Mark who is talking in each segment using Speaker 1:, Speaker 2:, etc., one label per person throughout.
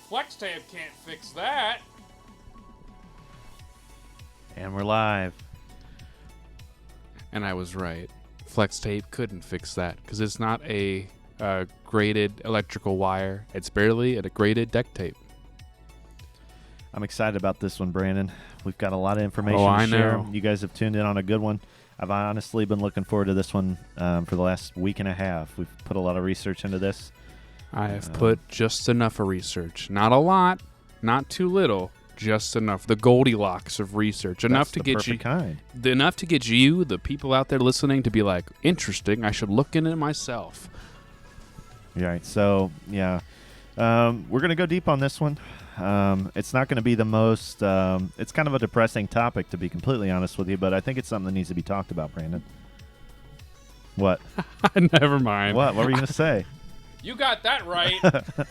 Speaker 1: Flex tape can't fix that.
Speaker 2: And we're live.
Speaker 1: And I was right. Flex tape couldn't fix that because it's not a graded electrical wire. It's barely a graded deck tape.
Speaker 2: I'm excited about this one, Brandon. We've got a lot of information
Speaker 1: I
Speaker 2: to share.
Speaker 1: know.
Speaker 2: You guys have tuned in on a good one. I've honestly been looking forward to this one for the last week and a half. We've put a lot of research into this.
Speaker 1: I have put just enough of research. Not a lot, not too little, just enough. The Goldilocks of research. Enough to get you
Speaker 2: kind.
Speaker 1: Enough to get you, the people out there listening, to be like, interesting, I should look into it myself.
Speaker 2: Right. So, yeah. We're going to go deep on this one. It's not going to be the most it's kind of a depressing topic, to be completely honest with you, but I think it's something that needs to be talked about, Brandon. What?
Speaker 1: Never mind.
Speaker 2: What were you going to say?
Speaker 1: You got that right.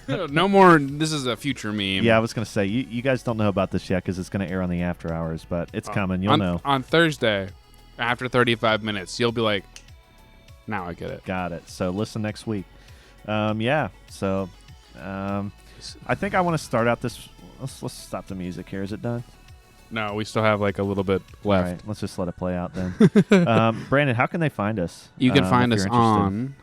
Speaker 1: No more. This is a future meme.
Speaker 2: Yeah, I was going to say, you guys don't know about this yet because it's going to air on the after hours, but it's coming. You'll know.
Speaker 1: On Thursday, after 35 minutes, you'll be like, now I get it.
Speaker 2: Got it. So listen next week. Yeah. So I think I want to start out this. Let's stop the music here. Is it done?
Speaker 1: No, we still have like a little bit left.
Speaker 2: All right, let's just let it play out then. Brandon, how can they find us?
Speaker 1: You can find
Speaker 2: if
Speaker 1: us
Speaker 2: you're interested?
Speaker 1: on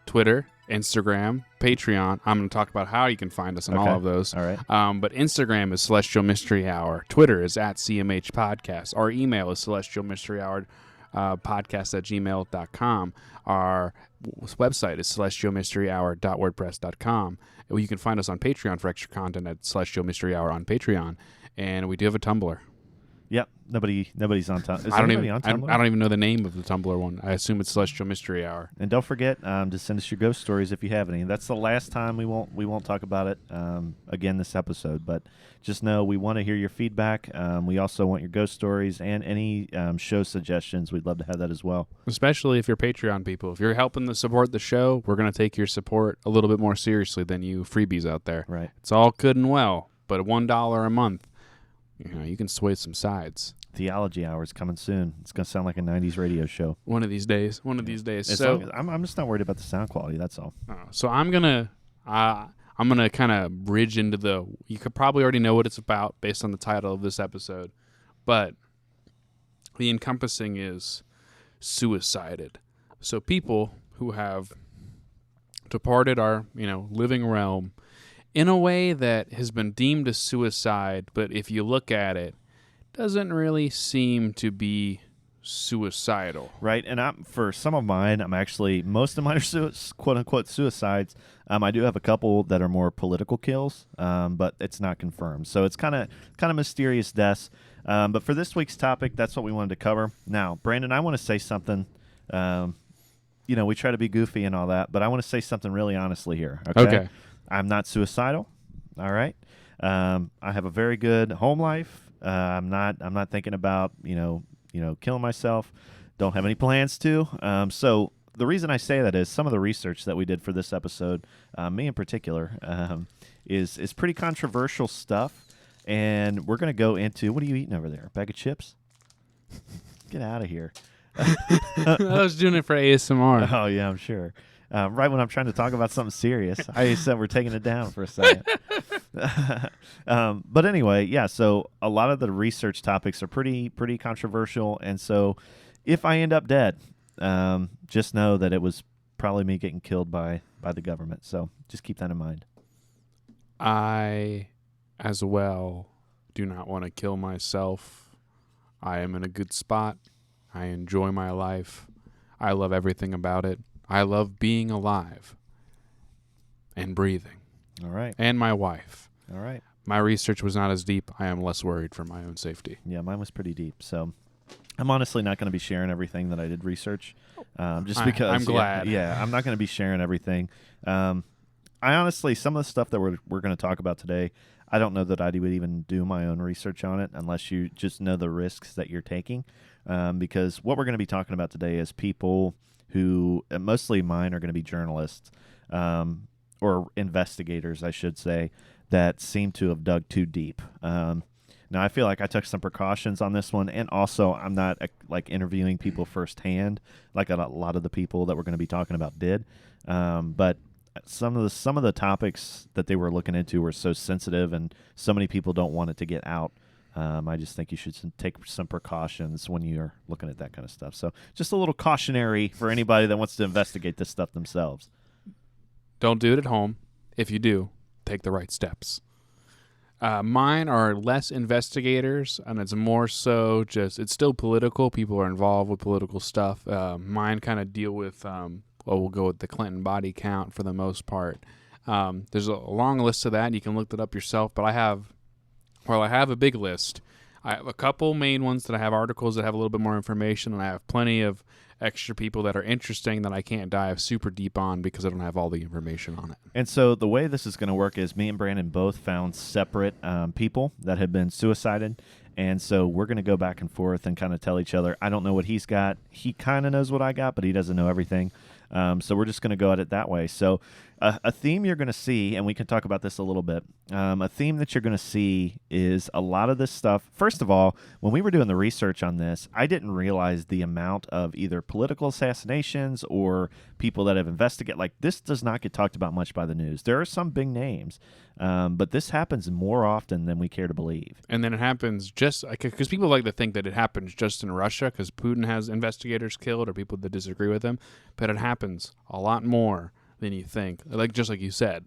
Speaker 1: Twitter, Instagram, Patreon. I'm going to talk about how you can find us on all of those.
Speaker 2: All right.
Speaker 1: But Instagram is Celestial Mystery Hour. Twitter is at CMH Podcast. Our email is celestialmysteryhour podcast@gmail.com. Our website is celestialmysteryhour.wordpress.com. You can find us on Patreon for extra content at Celestial Mystery Hour on Patreon. And we do have a Tumblr.
Speaker 2: Yep. Nobody's on Tumblr. Is
Speaker 1: I don't
Speaker 2: anybody
Speaker 1: even
Speaker 2: on Tumblr?
Speaker 1: I don't even know the name of the Tumblr one. I assume it's Celestial Mystery Hour.
Speaker 2: And don't forget to send us your ghost stories if you have any. That's the last time we won't talk about it again this episode. But just know we want to hear your feedback. We also want your ghost stories and any show suggestions. We'd love to have that as well.
Speaker 1: Especially if you're Patreon people. If you're helping to support the show, we're going to take your support a little bit more seriously than you freebies out there.
Speaker 2: Right.
Speaker 1: It's all good and well, but $1 a month, you can sway some sides.
Speaker 2: Theology Hour is coming soon. It's going to sound like a 90s radio show.
Speaker 1: One of these days. So
Speaker 2: I'm just not worried about the sound quality. That's all.
Speaker 1: So I'm gonna kind of bridge into the. You could probably already know what it's about based on the title of this episode, but the encompassing is suicided. So people who have departed our living realm in a way that has been deemed a suicide, but if you look at it, doesn't really seem to be suicidal.
Speaker 2: Right, and for some of mine, most of mine are quote-unquote suicides. I do have a couple that are more political kills, but it's not confirmed. So it's kind of mysterious deaths. But for this week's topic, that's what we wanted to cover. Now, Brandon, I want to say something. We try to be goofy and all that, but I want to say something really honestly here. Okay. I'm not suicidal. All right. I have a very good home life. I'm not thinking about killing myself. Don't have any plans to. So the reason I say that is some of the research that we did for this episode, me in particular, is pretty controversial stuff, and we're going to go into. What are you eating over there? A bag of chips? Get out of here.
Speaker 1: I was doing it for ASMR.
Speaker 2: Oh yeah, I'm sure. Right when I'm trying to talk about something serious, I said we're taking it down for a second. But anyway, yeah, so a lot of the research topics are pretty controversial, and so if I end up dead, just know that it was probably me getting killed by the government. So just keep that in mind.
Speaker 1: I, as well, do not want to kill myself. I am in a good spot. I enjoy my life. I love everything about it. I love being alive and breathing.
Speaker 2: All right.
Speaker 1: And my wife.
Speaker 2: All right.
Speaker 1: My research was not as deep. I am less worried for my own safety.
Speaker 2: Yeah, mine was pretty deep. So I'm honestly not going to be sharing everything that I did research, just because.
Speaker 1: I'm glad.
Speaker 2: Yeah, I'm not going to be sharing everything. I honestly, some of the stuff that we're going to talk about today, I don't know that I would even do my own research on it unless you just know the risks that you're taking. Because what we're going to be talking about today is people who, mostly mine, are going to be journalists or investigators, I should say, that seem to have dug too deep. Now, I feel like I took some precautions on this one, and also I'm not interviewing people firsthand like a lot of the people that we're going to be talking about did. But some of the topics that they were looking into were so sensitive, and so many people don't want it to get out. I just think you should take some precautions when you're looking at that kind of stuff. So just a little cautionary for anybody that wants to investigate this stuff themselves.
Speaker 1: Don't do it at home. If you do, take the right steps. Mine are less investigators, and it's more so just, it's still political. People are involved with political stuff. Mine kind of deal with, we'll go with the Clinton body count for the most part. There's a long list of that, and you can look that up yourself, but I have a big list. I have a couple main ones that I have articles that have a little bit more information, and I have plenty of extra people that are interesting that I can't dive super deep on because I don't have all the information on it.
Speaker 2: And so the way this is going to work is me and Brandon both found separate people that had been suicided. And so we're going to go back and forth and kind of tell each other, I don't know what he's got. He kind of knows what I got, but he doesn't know everything. So we're just going to go at it that way. So a theme you're going to see, and we can talk about this a little bit, a theme that you're going to see is a lot of this stuff. First of all, when we were doing the research on this, I didn't realize the amount of either political assassinations or people that have investigated. Like, this does not get talked about much by the news. There are some big names, but this happens more often than we care to believe.
Speaker 1: And then it happens just because people like to think that it happens just in Russia because Putin has investigators killed or people that disagree with him, but it happens a lot more than you think, just like you said.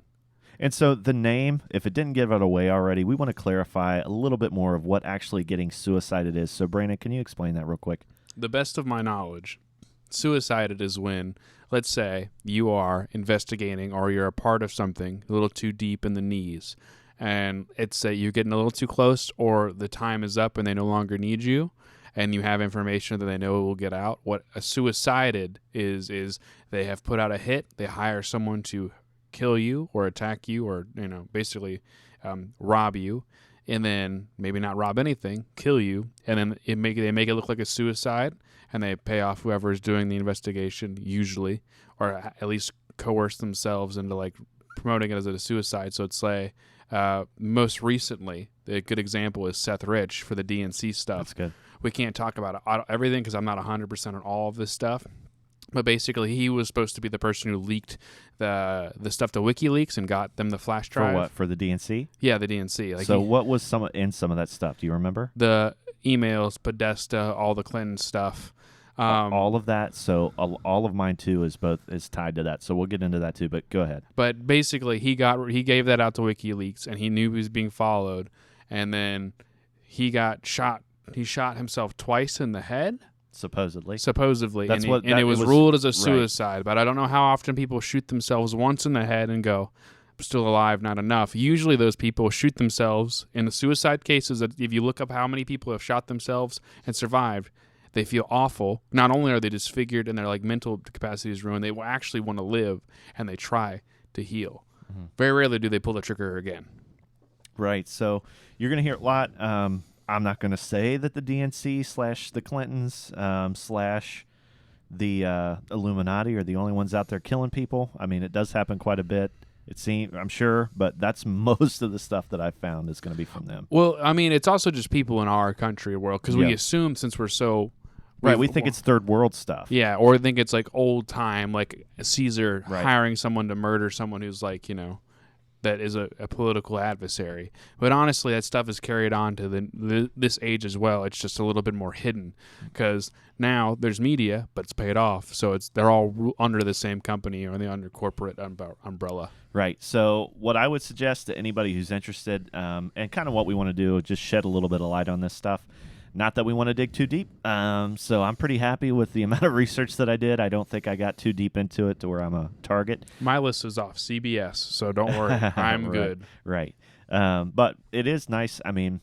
Speaker 2: And so the name, if it didn't give it away already, we want to clarify a little bit more of what actually getting suicided is. So, Brandon, can you explain that real quick?
Speaker 1: The best of my knowledge, suicided is when, let's say, you are investigating or you're a part of something a little too deep in the knees, and it's you're getting a little too close or the time is up and they no longer need you, and you have information that they know will get out. What a suicided is they have put out a hit, they hire someone to kill you or attack you or, basically rob you, and then maybe not rob anything, kill you, and then they make it look like a suicide, and they pay off whoever is doing the investigation, usually, or at least coerce themselves into promoting it as a suicide. So it's most recently, a good example is Seth Rich for the DNC stuff.
Speaker 2: That's good.
Speaker 1: We can't talk about everything because I'm not 100% on all of this stuff. But basically, he was supposed to be the person who leaked the stuff to WikiLeaks and got them the flash drive.
Speaker 2: For what? For the DNC?
Speaker 1: Yeah, the DNC.
Speaker 2: So what was some of that stuff? Do you remember?
Speaker 1: The emails, Podesta, all the Clinton stuff.
Speaker 2: All of that. So all of mine too is tied to that. So we'll get into that too. But go ahead.
Speaker 1: But basically, he gave that out to WikiLeaks, and he knew he was being followed, and then he got shot. He shot himself twice in the head. Supposedly.
Speaker 2: That's
Speaker 1: it was ruled as a suicide. Right. But I don't know how often people shoot themselves once in the head and go, I'm still alive, not enough. Usually those people shoot themselves. In the suicide cases, if you look up how many people have shot themselves and survived, they feel awful. Not only are they disfigured and their mental capacity is ruined, they will actually want to live, and they try to heal. Mm-hmm. Very rarely do they pull the trigger again.
Speaker 2: Right. So you're going to hear a lot. I'm not going to say that the DNC / the Clintons / the Illuminati are the only ones out there killing people. I mean, it does happen quite a bit. It seems, I'm sure, but that's most of the stuff that I've found is going to be from them.
Speaker 1: Well, I mean, it's also just people in our country or world because we assume since we're so...
Speaker 2: Right, we think it's third world stuff.
Speaker 1: Yeah, or think it's old time, like Caesar hiring someone to murder someone who's that is a political adversary. But honestly, that stuff is carried on to this age as well. It's just a little bit more hidden because now there's media, but it's paid off. So they're all under the same company or under corporate umbrella. Right.
Speaker 2: So what I would suggest to anybody who's interested, and kind of what we want to do, just shed a little bit of light on this stuff. Not that we want to dig too deep. So I'm pretty happy with the amount of research that I did. I don't think I got too deep into it to where I'm a target.
Speaker 1: My list is off CBS, so don't worry. I'm good.
Speaker 2: Right. But it is nice. I mean,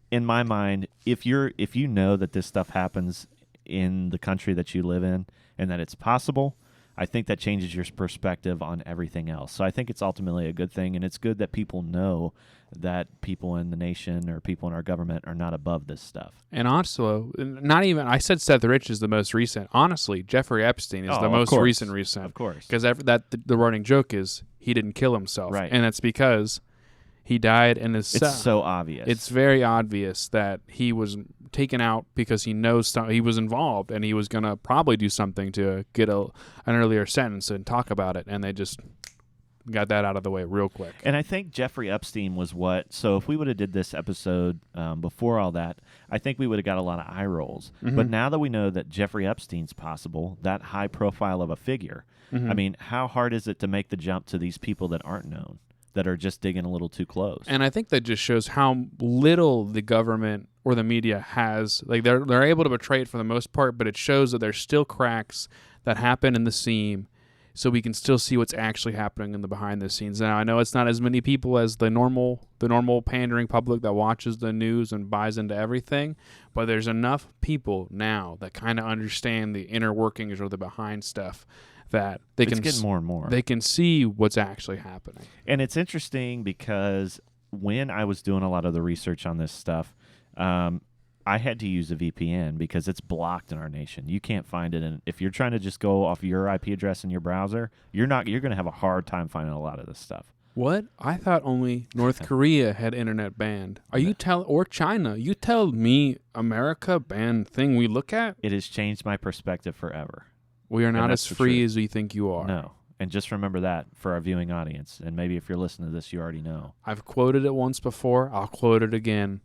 Speaker 2: in my mind, if you know that this stuff happens in the country that you live in and that it's possible, I think that changes your perspective on everything else. So I think it's ultimately a good thing, and it's good that people know that people in the nation or people in our government are not above this stuff.
Speaker 1: And also, I said Seth Rich is the most recent. Honestly, Jeffrey Epstein is the most recent.
Speaker 2: Of course.
Speaker 1: Because the running joke is he didn't kill himself.
Speaker 2: Right.
Speaker 1: And that's because he died in his cell.
Speaker 2: It's so obvious.
Speaker 1: It's very obvious that he was taken out because he knows he was involved and he was going to probably do something to get an earlier sentence and talk about it. And they just got that out of the way real quick.
Speaker 2: And I think Jeffrey Epstein was what. So if we would have did this episode before all that, I think we would have got a lot of eye rolls.
Speaker 1: Mm-hmm.
Speaker 2: But now that we know that Jeffrey Epstein's possible, that high profile of a figure,
Speaker 1: Mm-hmm.
Speaker 2: I mean, how hard is it to make the jump to these people that aren't known, that are just digging a little too close?
Speaker 1: And I think that just shows how little the government or the media has. Like they're able to portray it for the most part, but it shows that there's still cracks that happen in the seam, so we can still see what's actually happening in the behind the scenes. Now I know it's not as many people as the normal pandering public that watches the news and buys into everything, but there's enough people now that kind of understand the inner workings or the behind stuff that they
Speaker 2: It's
Speaker 1: can
Speaker 2: getting more and more.
Speaker 1: They can see what's actually happening.
Speaker 2: And it's interesting because when I was doing a lot of the research on this stuff, I had to use a VPN because it's blocked in our nation. You can't find it, and if you're trying to just go off your IP address in your browser, you're going to have a hard time finding a lot of this stuff.
Speaker 1: What? I thought only North Korea had internet banned. Or China? You tell me America banned thing we look at?
Speaker 2: It has changed my perspective forever.
Speaker 1: We are not
Speaker 2: that's
Speaker 1: as
Speaker 2: the
Speaker 1: free
Speaker 2: truth.
Speaker 1: as we think you are.
Speaker 2: No. And just remember that for our viewing audience. And maybe if you're listening to this, you already know.
Speaker 1: I've quoted it once before. I'll quote it again.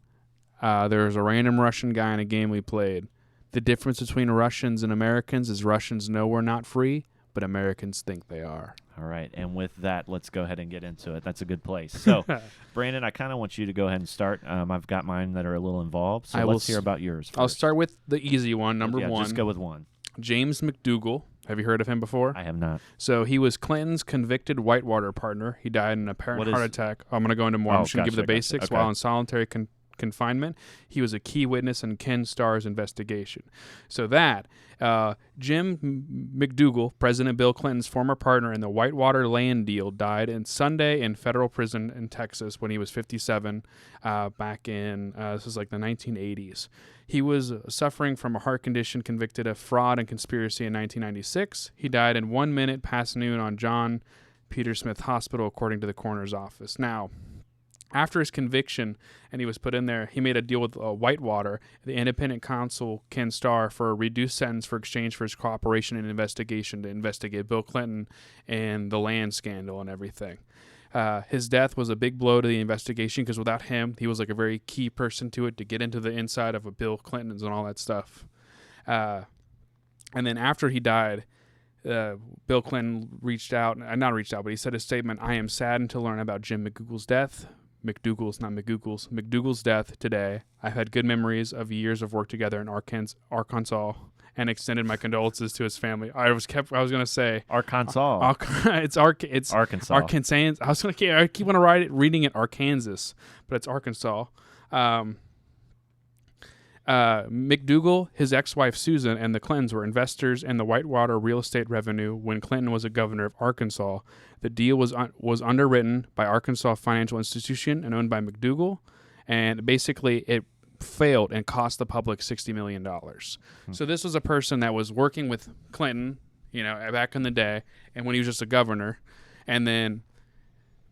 Speaker 1: There was a random Russian guy in a game we played. The difference between Russians and Americans is Russians know we're not free, but Americans think they are.
Speaker 2: All right. And with that, let's go ahead and get into it. That's a good place. So, Brandon, I kind of want you to go ahead and start. I've got mine that are a little involved. So let's hear about yours first.
Speaker 1: I'll start with the easy one, number one.
Speaker 2: Just go with one.
Speaker 1: James McDougal. Have you heard of him before?
Speaker 2: I have not.
Speaker 1: So he was Clinton's convicted Whitewater partner. He died in an apparent heart attack. I'm going to go into more. I'm just going to give the basics.
Speaker 2: Okay.
Speaker 1: While in solitary confinement, he was a key witness in Ken Starr's investigation. So that Jim McDougal, President Bill Clinton's former partner in the Whitewater land deal, died on Sunday in federal prison in Texas when he was 57 back in, this is like the 1980s. He was suffering from a heart condition, convicted of fraud and conspiracy in 1996. He died in 1 minute past noon on John Peter Smith Hospital, according to the coroner's office. Now, after his conviction and he was put in there, he made a deal with Whitewater, the independent counsel Ken Starr, for a reduced sentence for exchange for his cooperation in an investigation to investigate Bill Clinton and the land scandal and everything. His death was a big blow to the investigation because without him, he was like a very key person to it, to get into the inside of a Bill Clinton's and all that stuff. And then after he died, Bill Clinton but he said his statement, "I am saddened to learn about Jim McDougal's death." McDougal's death today. I've had good memories of years of work together in Arkansas, and extended my condolences to his family. I was going to say
Speaker 2: Arkansas.
Speaker 1: It's Arkansas. Arkansas. I keep reading it Arkansas, but it's Arkansas. McDougal, his ex-wife Susan, and the Clintons were investors in the Whitewater real estate revenue when Clinton was a governor of Arkansas. The deal was underwritten by Arkansas Financial Institution and owned by McDougal, and basically it failed and cost the public $60 million. So this was a person that was working with Clinton, back in the day, and when he was just a governor, and then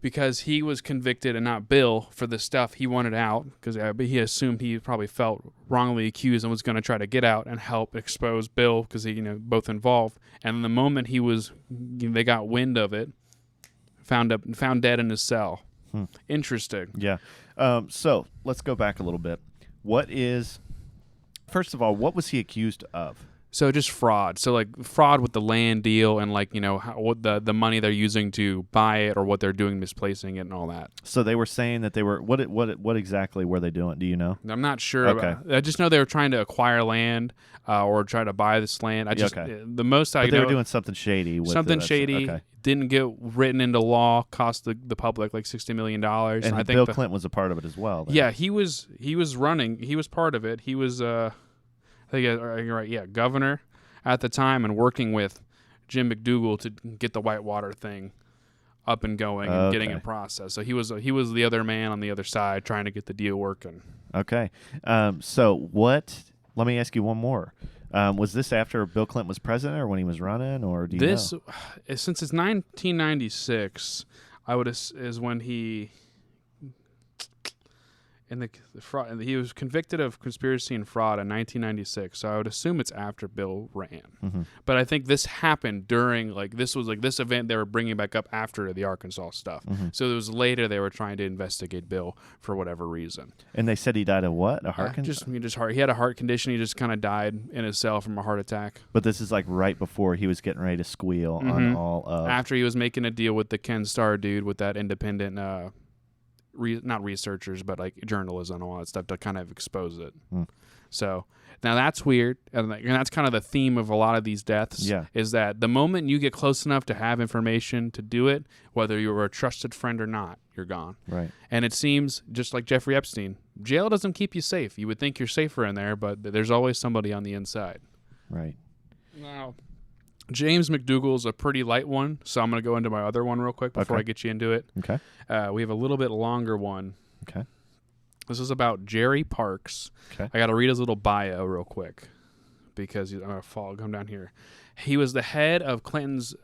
Speaker 1: because he was convicted and not Bill for the stuff, he wanted out because he assumed he probably felt wrongly accused and was going to try to get out and help expose Bill because he, both involved. And the moment they got wind of it, found dead in his cell. Interesting.
Speaker 2: Yeah. So let's go back a little bit. First of all, what was he accused of?
Speaker 1: So just fraud. So like fraud with the land deal and what the money they're using to buy it or what they're doing misplacing it and all that.
Speaker 2: So they were saying that they were what exactly were they doing? Do you know?
Speaker 1: I'm not sure.
Speaker 2: Okay.
Speaker 1: I just know they were trying to acquire land or try to buy this land. The most I know.
Speaker 2: They were doing something shady.
Speaker 1: Okay. Didn't get written into law. Cost the public like $60 million.
Speaker 2: And I think Bill Clinton was a part of it as well. Then.
Speaker 1: Yeah, he was running. He was part of it. He was. I think you're right. Yeah, governor at the time and working with Jim McDougal to get the Whitewater thing up and going and getting it processed. So he was the other man on the other side trying to get the deal working. Okay.
Speaker 2: So what? Let me ask you one more. Was this after Bill Clinton was president or when he was running, or do you know?
Speaker 1: Since it's 1996, is when he. in the fraud. He was convicted of conspiracy and fraud in 1996. So I would assume it's after Bill ran.
Speaker 2: Mm-hmm.
Speaker 1: But I think this happened during this was this event they were bringing back up after the Arkansas stuff.
Speaker 2: Mm-hmm.
Speaker 1: So it was later they were trying to investigate Bill for whatever reason.
Speaker 2: And they said he died of what? A heart condition?
Speaker 1: He had a heart condition. He just kind of died in his cell from a heart attack.
Speaker 2: But this is like right before he was getting ready to squeal on all of.
Speaker 1: After he was making a deal with the Ken Starr dude with that independent. Not researchers, but like journalism and all that stuff to kind of expose it. So now that's weird, and that's kind of the theme of a lot of these deaths.
Speaker 2: Yeah.
Speaker 1: Is that the moment you get close enough to have information to do it, whether you were a trusted friend or not, you're gone.
Speaker 2: Right.
Speaker 1: And it seems just like Jeffrey Epstein, jail doesn't keep you safe. You would think you're safer in there, but there's always somebody on the inside.
Speaker 2: Right.
Speaker 1: Now, James McDougal's a pretty light one, so I'm going to go into my other one real quick before I get you into it.
Speaker 2: Okay.
Speaker 1: We have a little bit longer one.
Speaker 2: Okay.
Speaker 1: This is about Jerry Parks.
Speaker 2: Okay.
Speaker 1: I got to read his little bio real quick because I'm going to come down here. He was the head of Clinton's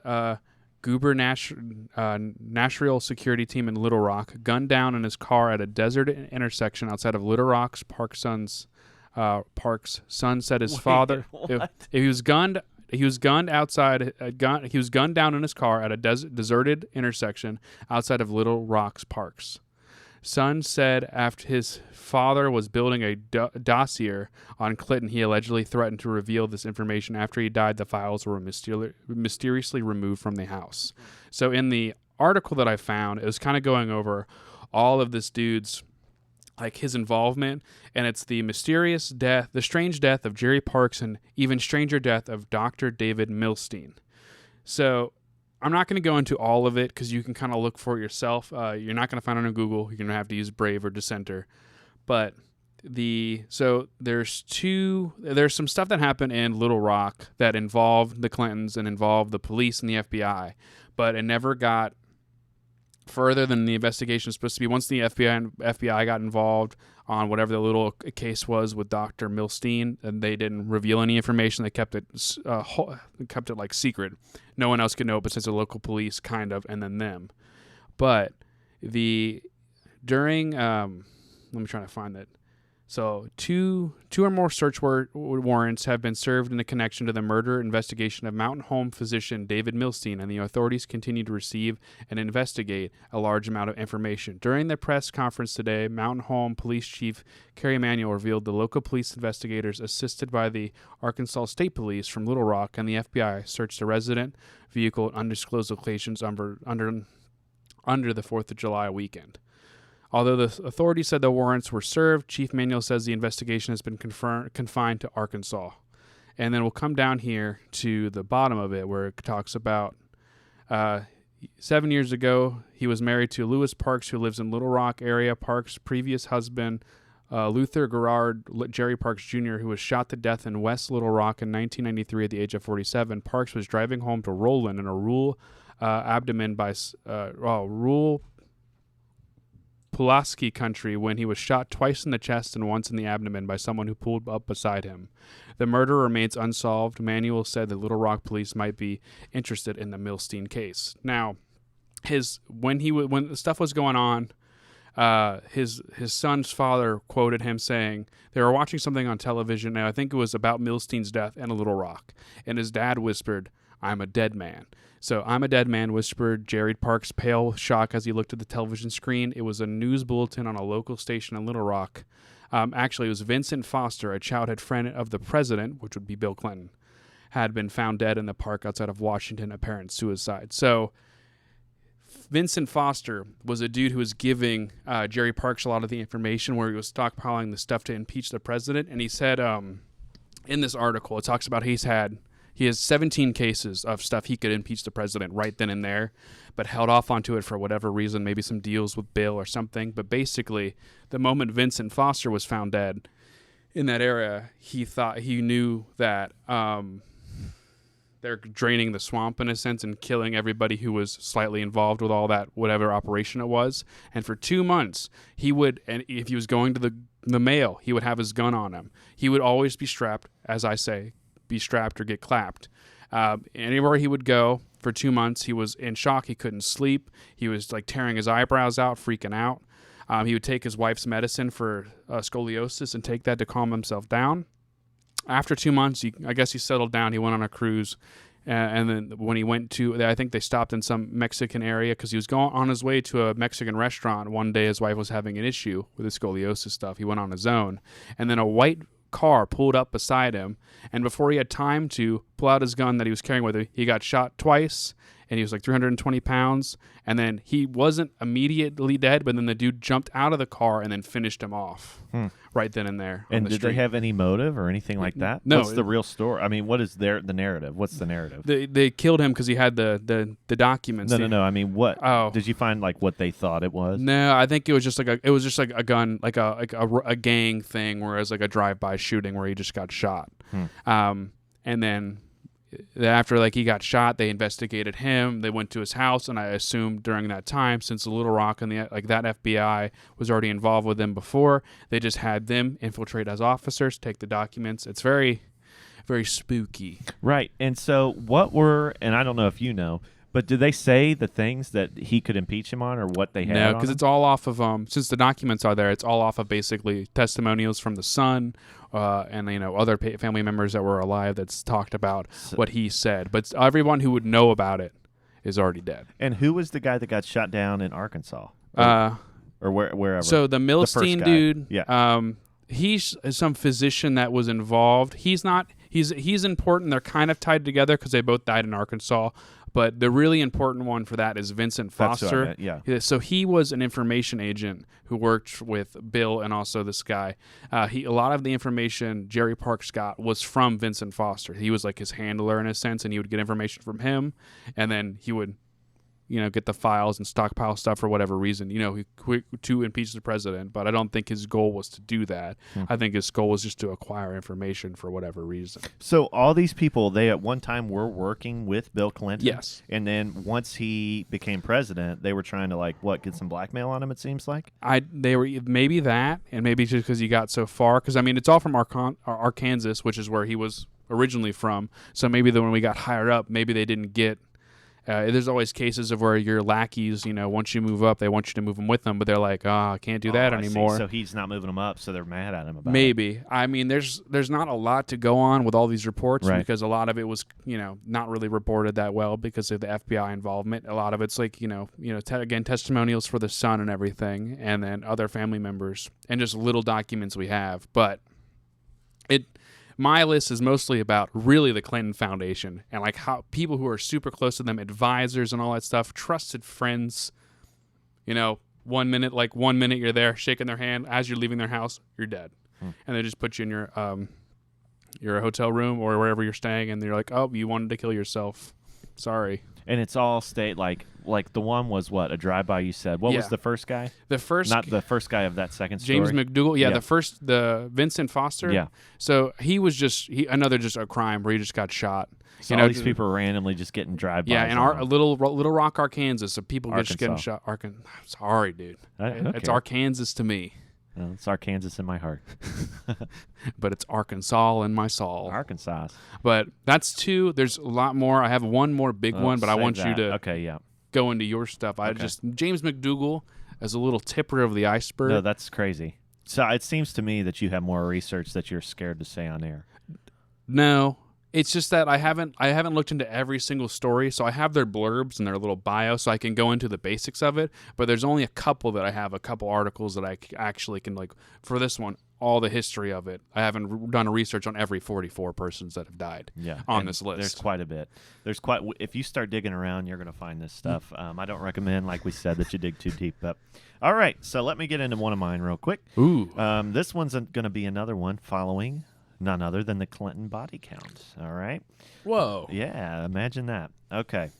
Speaker 1: gubernatorial security team in Little Rock, gunned down in his car at a desert intersection outside of Little Rock's Parks' son said his father. If he was gunned. He was gunned outside. He was gunned down in his car at a deserted intersection outside of Little Rock's Parks. Son said after his father was building a dossier on Clinton, he allegedly threatened to reveal this information. After he died, the files were mysteriously removed from the house. So in the article that I found, it was kind of going over all of this dude's his involvement, and it's the mysterious death, the strange death of Jerry Parks, and even stranger death of Dr. David Milstein. So I'm not going to go into all of it because you can kind of look for it yourself. You're not going to find it on Google. You're going to have to use Brave or Dissenter. But there's some stuff that happened in Little Rock that involved the Clintons and involved the police and the FBI, but it never got further than the investigation was supposed to be. Once the FBI got involved on whatever the little case was with Dr. Milstein, and they didn't reveal any information. They kept it secret. No one else could know besides the local police, kind of, and then them. But let me try to find that. So two or more search warrants have been served in a connection to the murder investigation of Mountain Home physician David Milstein, and the authorities continue to receive and investigate a large amount of information. During the press conference today, Mountain Home Police Chief Kerry Emanuel revealed the local police investigators, assisted by the Arkansas State Police from Little Rock and the FBI, searched a resident vehicle at undisclosed locations under the 4th of July weekend. Although the authorities said the warrants were served, Chief Manuel says the investigation has been confined to Arkansas. And then we'll come down here to the bottom of it where it talks about 7 years ago, he was married to Lewis Parks, who lives in Little Rock area. Parks' previous husband, Luther Gerard Jerry Parks Jr., who was shot to death in West Little Rock in 1993 at the age of 47. Parks was driving home to Roland in a rural Pulaski country when he was shot twice in the chest and once in the abdomen by someone who pulled up beside him. The murder remains unsolved. Manuel said the Little Rock police might be interested in the Milstein case. Now, when the stuff was going on, his son's father quoted him saying they were watching something on television, and I think it was about Milstein's death in Little Rock, and his dad whispered, "I'm a dead man." So, "I'm a dead man," whispered Jerry Parks' pale shock as he looked at the television screen. It was a news bulletin on a local station in Little Rock. Actually, it was Vincent Foster, a childhood friend of the president, which would be Bill Clinton, had been found dead in the park outside of Washington, apparent suicide. So, Vincent Foster was a dude who was giving Jerry Parks a lot of the information, where he was stockpiling the stuff to impeach the president. And he said in this article, it talks about he has 17 cases of stuff he could impeach the president right then and there, but held off onto it for whatever reason, maybe some deals with Bill or something. But basically, the moment Vincent Foster was found dead in that area, he knew that they're draining the swamp in a sense and killing everybody who was slightly involved with all that, whatever operation it was. And for 2 months, and if he was going to the mail, he would have his gun on him. He would always be strapped, as I say, be strapped or get clapped. Anywhere he would go for 2 months, he was in shock. He couldn't sleep. He was tearing his eyebrows out, freaking out. He would take his wife's medicine for scoliosis and take that to calm himself down. After 2 months, I guess he settled down. He went on a cruise. And then when he went to, I think they stopped in some Mexican area because he was going on his way to a Mexican restaurant. One day his wife was having an issue with his scoliosis stuff. He went on his own. And then a white car pulled up beside him. And before he had time to pull out his gun that he was carrying with him, he got shot twice. And he was like 320 pounds. And then he wasn't immediately dead, but then the dude jumped out of the car and then finished him off right then and there.
Speaker 2: And did they have any motive or anything like that?
Speaker 1: No.
Speaker 2: What's the real story? I mean, what is the narrative? What's the narrative?
Speaker 1: They killed him because he had the documents.
Speaker 2: No. I mean, what?
Speaker 1: Oh.
Speaker 2: Did you find like what they thought it was?
Speaker 1: No, I think it was just like a gun, like a gang thing, whereas like a drive-by shooting where he just got shot. And then after like he got shot, they investigated him. They went to his house, and I assumed during that time, since the Little Rock and that FBI was already involved with them before, they just had them infiltrate as officers, take the documents. It's very, very spooky.
Speaker 2: Right. And so and I don't know if you know, but did they say the things that he could impeach him on or what they had?
Speaker 1: No, because it's all off of since the documents are there, it's all off of basically testimonials from the son and other family members that were alive that's talked about what he said. But everyone who would know about it is already dead.
Speaker 2: And who was the guy that got shot down in Arkansas? Or wherever?
Speaker 1: So the Milstein dude,
Speaker 2: yeah.
Speaker 1: He's some physician that was involved. He's not. He's important. They're kind of tied together because they both died in Arkansas. But the really important one for that is Vincent Foster.
Speaker 2: That's what I meant, yeah.
Speaker 1: So he was an information agent who worked with Bill and also this guy. A lot of the information Jerry Parks got was from Vincent Foster. He was like his handler in a sense, and he would get information from him, and then he would get the files and stockpile stuff for whatever reason, to impeach the president. But I don't think his goal was to do that. I think his goal was just to acquire information for whatever reason.
Speaker 2: So all these people, they at one time were working with Bill Clinton?
Speaker 1: Yes.
Speaker 2: And then once he became president, they were trying to get some blackmail on him, it seems like?
Speaker 1: They were maybe that, and maybe just because he got so far. Because, I mean, it's all from Arkansas, which is where he was originally from. So maybe when we got higher up, maybe they didn't get... there's always cases of where your lackeys, once you move up, they want you to move them with them, but they're like, I can't do that anymore.
Speaker 2: So he's not moving them up, so they're mad at him about it.
Speaker 1: Maybe. I mean, there's not a lot to go on with all these reports because a lot of it was, not really reported that well because of the FBI involvement. A lot of it's like, again, testimonials for the son and everything, and then other family members, and just little documents we have. But my list is mostly about really the Clinton Foundation and like how people who are super close to them, advisors and all that stuff, trusted friends, 1 minute you're there shaking their hand. As you're leaving their house, you're dead. And they just put you in your hotel room or wherever you're staying, and they're like, oh, you wanted to kill yourself. Sorry.
Speaker 2: And it's all state like the one was what, a drive-by you said. What was the first guy? Not the first guy of that second story.
Speaker 1: James McDougal. Yeah, the Vincent Foster.
Speaker 2: Yeah.
Speaker 1: So he was just a crime where he just got shot.
Speaker 2: So all these people are randomly just getting drive-bys.
Speaker 1: Yeah, in Little Rock, Arkansas, so people just getting shot. Sorry, dude. It's Arkansas to me.
Speaker 2: Well, it's Arkansas in my heart.
Speaker 1: But it's Arkansas in my soul.
Speaker 2: Arkansas.
Speaker 1: But that's two. There's a lot more. I have one more big one, but I want you to go into your stuff. James McDougal as a little tipper of the iceberg.
Speaker 2: No, that's crazy. So it seems to me that you have more research that you're scared to say on air.
Speaker 1: No. It's just that I haven't looked into every single story, so I have their blurbs and their little bio, so I can go into the basics of it. But there's only a couple articles that I actually can for this one, all the history of it. I haven't done a research on every 44 persons that have died on this list.
Speaker 2: There's quite a bit. If you start digging around, you're going to find this stuff. I don't recommend, like we said, that you dig too deep. But all right, so let me get into one of mine real quick.
Speaker 1: Ooh.
Speaker 2: This one's going to be another one following none other than the Clinton body count. All right.
Speaker 1: Whoa.
Speaker 2: Yeah, imagine that. Okay.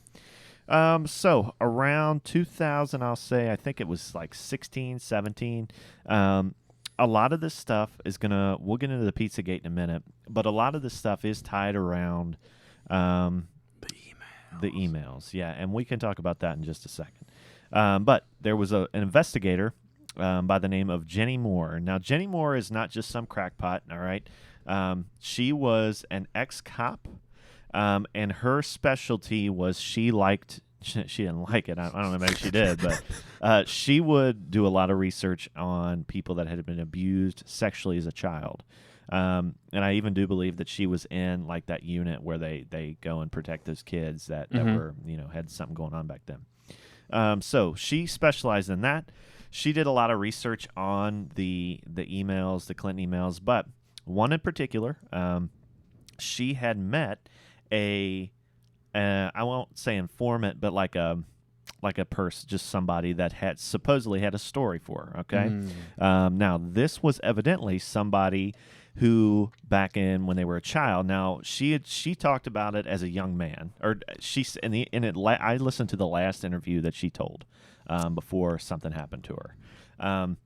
Speaker 2: So around 2000, I'll say, I think it was like 16, 17. A lot of this stuff is we'll get into the Pizzagate in a minute, but a lot of this stuff is tied around the emails. Yeah, and we can talk about that in just a second. But there was an investigator by the name of Jenny Moore. Now, Jenny Moore is not just some crackpot, all right? She was an ex-cop, and her specialty was she liked she didn't like it. I don't know, maybe she did, but she would do a lot of research on people that had been abused sexually as a child. And I even do believe that she was in like that unit where they go and protect those kids that were, had something going on back then. So she specialized in that. She did a lot of research on the emails, the Clinton emails, but one in particular, she had met I won't say informant, but like a person, just somebody that had supposedly had a story for her. Okay. Now this was evidently somebody who back in when they were a child. Now she talked about it as a young man, or I listened to the last interview that she told before something happened to her,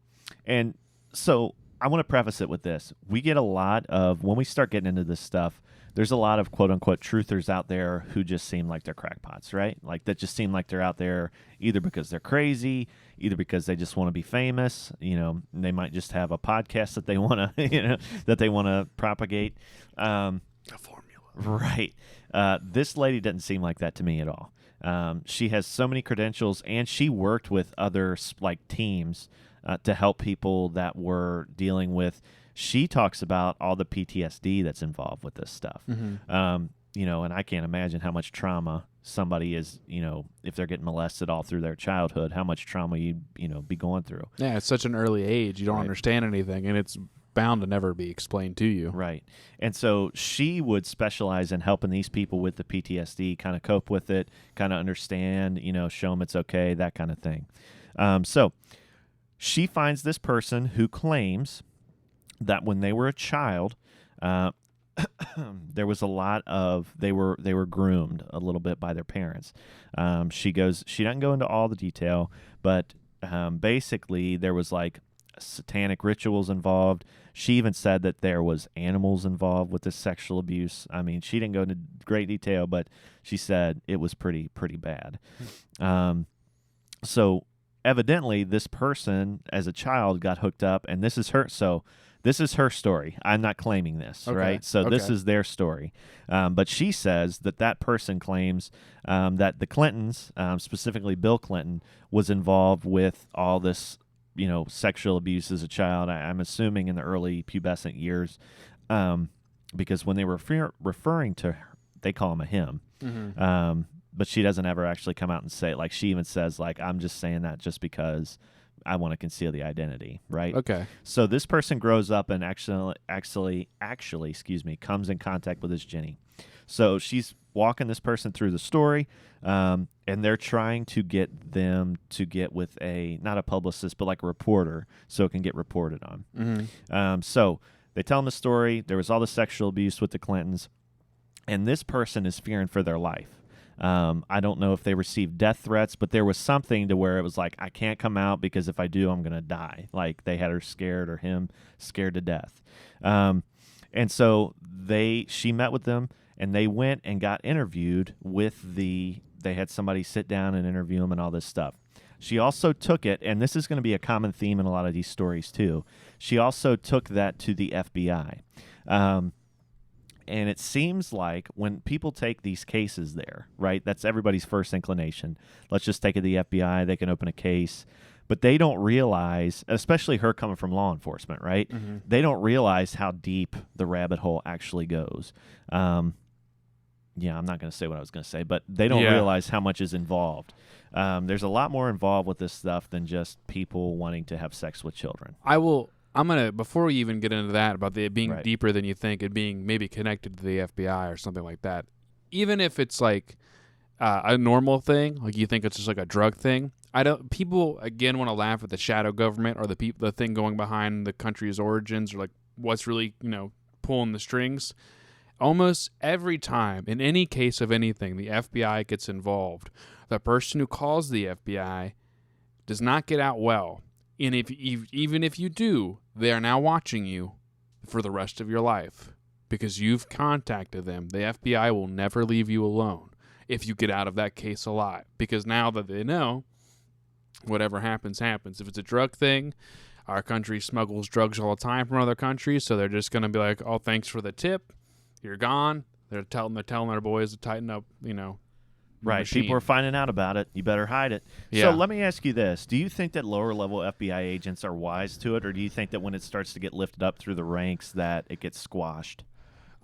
Speaker 2: and so I want to preface it with this: we get a lot of, when we start getting into this stuff, there's a lot of quote unquote truthers out there who just seem like they're crackpots, right? Like that just seem like they're out there either because they're crazy, either because they just want to be famous. They might just have a podcast that they want to, that they want to propagate.
Speaker 1: A formula,
Speaker 2: right? This lady doesn't seem like that to me at all. She has so many credentials, and she worked with other like teams to help people that were dealing with. She talks about all the PTSD that's involved with this stuff. And I can't imagine how much trauma somebody is, if they're getting molested all through their childhood, how much trauma you'd, be going through.
Speaker 1: Yeah, it's such an early age. You don't understand anything, and it's bound to never be explained to you.
Speaker 2: Right. And so she would specialize in helping these people with the PTSD kind of cope with it, kind of understand, show them it's okay, that kind of thing. So she finds this person who claims that when they were a child, there was a lot of they were groomed a little bit by their parents. She doesn't go into all the detail, but basically there was like satanic rituals involved. She even said that there was animals involved with this sexual abuse. I mean, she didn't go into great detail, but she said it was pretty bad. So evidently this person as a child got hooked up, and this is her story. I'm not claiming this, right? So this is their story. But she says that person claims that the Clintons, specifically Bill Clinton, was involved with all this, sexual abuse as a child. I'm assuming in the early pubescent years, because when they were referring to her, they call him a him. But she doesn't ever actually come out and say it. Like she even says, like, I'm just saying that just because I want to conceal the identity, right?
Speaker 1: Okay.
Speaker 2: So this person grows up and actually, comes in contact with this Jenny. So she's walking this person through the story, and they're trying to get them to get with not a publicist, but like a reporter, so it can get reported on. So they tell them the story. There was all the sexual abuse with the Clintons, and this person is fearing for their life. I don't know if they received death threats, but there was something to where it was like, I can't come out because if I do, I'm going to die. Like they had her scared, or him scared to death. And so she met with them, and they went and got interviewed they had somebody sit down and interview them and all this stuff. She also took it, and this is going to be a common theme in a lot of these stories too. She also took that to the FBI. And it seems like when people take these cases there, right, that's everybody's first inclination. Let's just take it to the FBI. They can open a case. But they don't realize, especially her coming from law enforcement, right? They don't realize how deep the rabbit hole actually goes. I'm not going to say what I was going to say, but they don't realize how much is involved. There's a lot more involved with this stuff than just people wanting to have sex with children.
Speaker 1: I'm going to, before we even get into that, about it being deeper than you think, and being maybe connected to the FBI or something like that, even if it's like a normal thing, like you think it's just like a drug thing, people, again, want to laugh at the shadow government or the thing going behind the country's origins, or like what's really, pulling the strings. Almost every time, in any case of anything, the FBI gets involved, the person who calls the FBI does not get out well. And even if you do, they are now watching you for the rest of your life because you've contacted them. The FBI will never leave you alone if you get out of that case alive, because now that they know, whatever happens, happens. If it's a drug thing, our country smuggles drugs all the time from other countries, so they're just going to be like, oh, thanks for the tip. You're gone. They're telling their boys to tighten up,
Speaker 2: Right.
Speaker 1: machine.
Speaker 2: People are finding out about it. You better hide it.
Speaker 1: Yeah.
Speaker 2: So let me ask you this. Do you think that lower-level FBI agents are wise to it, or do you think that when it starts to get lifted up through the ranks that it gets squashed?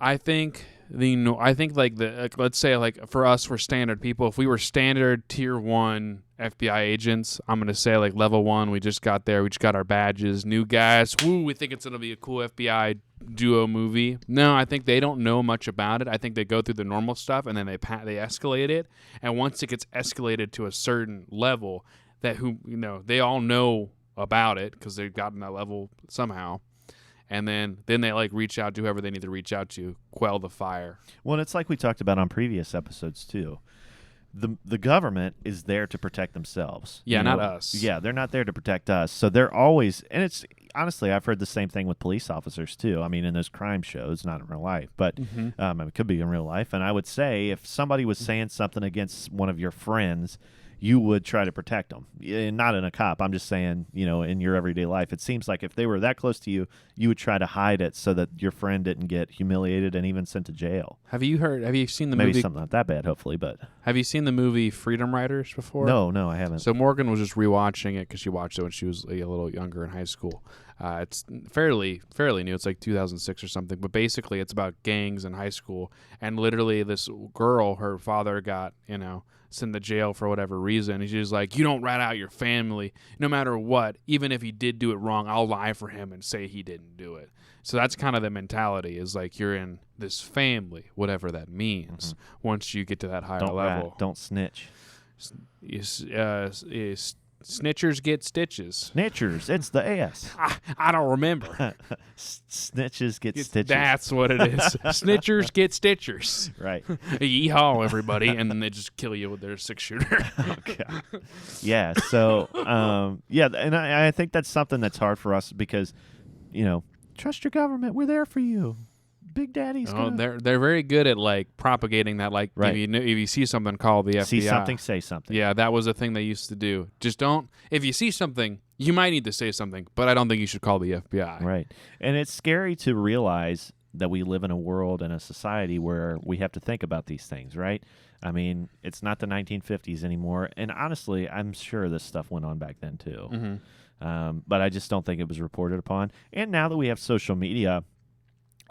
Speaker 1: I think let's say like for us, we're standard people. If we were standard tier 1 FBI agents, I'm gonna say like level 1. We just got there. We just got our badges. New guys. Woo! We think it's gonna be a cool FBI duo movie. No, I think they don't know much about it. I think they go through the normal stuff and then they escalate it. And once it gets escalated to a certain level, they all know about it because they've gotten that level somehow. And then they like reach out to whoever they need to reach out to, quell the fire.
Speaker 2: Well, it's like we talked about on previous episodes too. The government is there to protect themselves.
Speaker 1: Yeah, not us.
Speaker 2: Yeah, they're not there to protect us. So they're always, and it's honestly, I've heard the same thing with police officers too. I mean, in those crime shows, not in real life, but it could be in real life. And I would say if somebody was saying something against one of your friends, you would try to protect them. Not in a cop. I'm just saying, in your everyday life, it seems like if they were that close to you, you would try to hide it so that your friend didn't get humiliated and even sent to jail.
Speaker 1: Have you seen the
Speaker 2: movie?
Speaker 1: Maybe
Speaker 2: something not that bad, hopefully, but.
Speaker 1: Have you seen the movie Freedom Riders before?
Speaker 2: No, I haven't.
Speaker 1: So Morgan was just rewatching it because she watched it when she was a little younger in high school. It's fairly new. It's like 2006 or something. But basically, it's about gangs in high school. And literally, this girl, her father got, sent to jail for whatever reason. And she's like, you don't rat out your family no matter what. Even if he did do it wrong, I'll lie for him and say he didn't do it. So that's kind of the mentality, is like you're in this family, whatever that means, once you get to that higher level.
Speaker 2: Rat, don't snitch.
Speaker 1: Snitchers get stitches.
Speaker 2: Snitchers, it's the S.
Speaker 1: I don't remember.
Speaker 2: Snitches get stitches.
Speaker 1: That's what it is. Snitchers get stitchers.
Speaker 2: Right.
Speaker 1: Yeehaw, everybody. And then they just kill you with their 6-shooter.
Speaker 2: Okay. Yeah, so, and I think that's something that's hard for us because, trust your government. We're there for you. Big Daddy's
Speaker 1: they're very good at like propagating that. Like
Speaker 2: right.
Speaker 1: if you see something, call the FBI.
Speaker 2: See something, say something.
Speaker 1: Yeah, that was a thing they used to do. Just don't. If you see something, you might need to say something, but I don't think you should call the FBI.
Speaker 2: Right. And it's scary to realize that we live in a world and a society where we have to think about these things. Right. I mean, it's not the 1950s anymore, and honestly, I'm sure this stuff went on back then too. But I just don't think it was reported upon. And now that we have social media.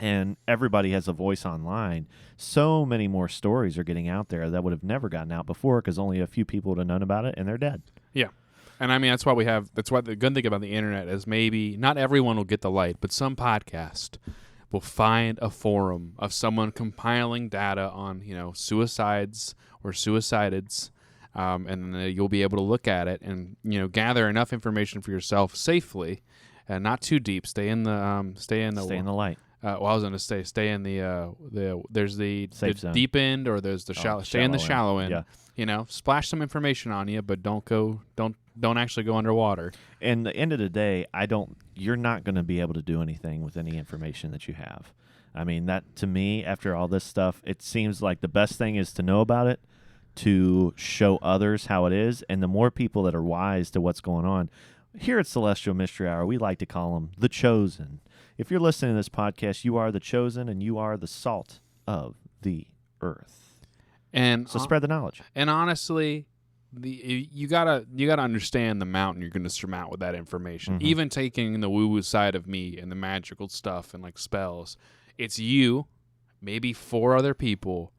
Speaker 2: And everybody has a voice online, so many more stories are getting out there that would have never gotten out before because only a few people would have known about it, and they're dead.
Speaker 1: Yeah. And I mean, that's why the good thing about the internet is maybe not everyone will get the light, but some podcast will find a forum of someone compiling data on, suicides or suicideds, and then you'll be able to look at it and, gather enough information for yourself safely and not too deep. Stay in the
Speaker 2: light.
Speaker 1: I was going to say, stay in there's the
Speaker 2: zone.
Speaker 1: Deep end, or there's the shallow. Stay in the shallow end.
Speaker 2: Yeah.
Speaker 1: Splash some information on you, but don't actually go underwater.
Speaker 2: And the end of the day, you're not going to be able to do anything with any information that you have. I mean, that to me, after all this stuff, it seems like the best thing is to know about it, to show others how it is, and the more people that are wise to what's going on. Here at Celestial Mystery Hour, we like to call them the chosen. If you're listening to this podcast, you are the chosen, and you are the salt of the earth.
Speaker 1: And
Speaker 2: so spread the knowledge.
Speaker 1: And honestly, you gotta understand the mountain you're going to surmount with that information. Even taking the woo-woo side of me and the magical stuff and like spells, it's you, maybe 4 other people,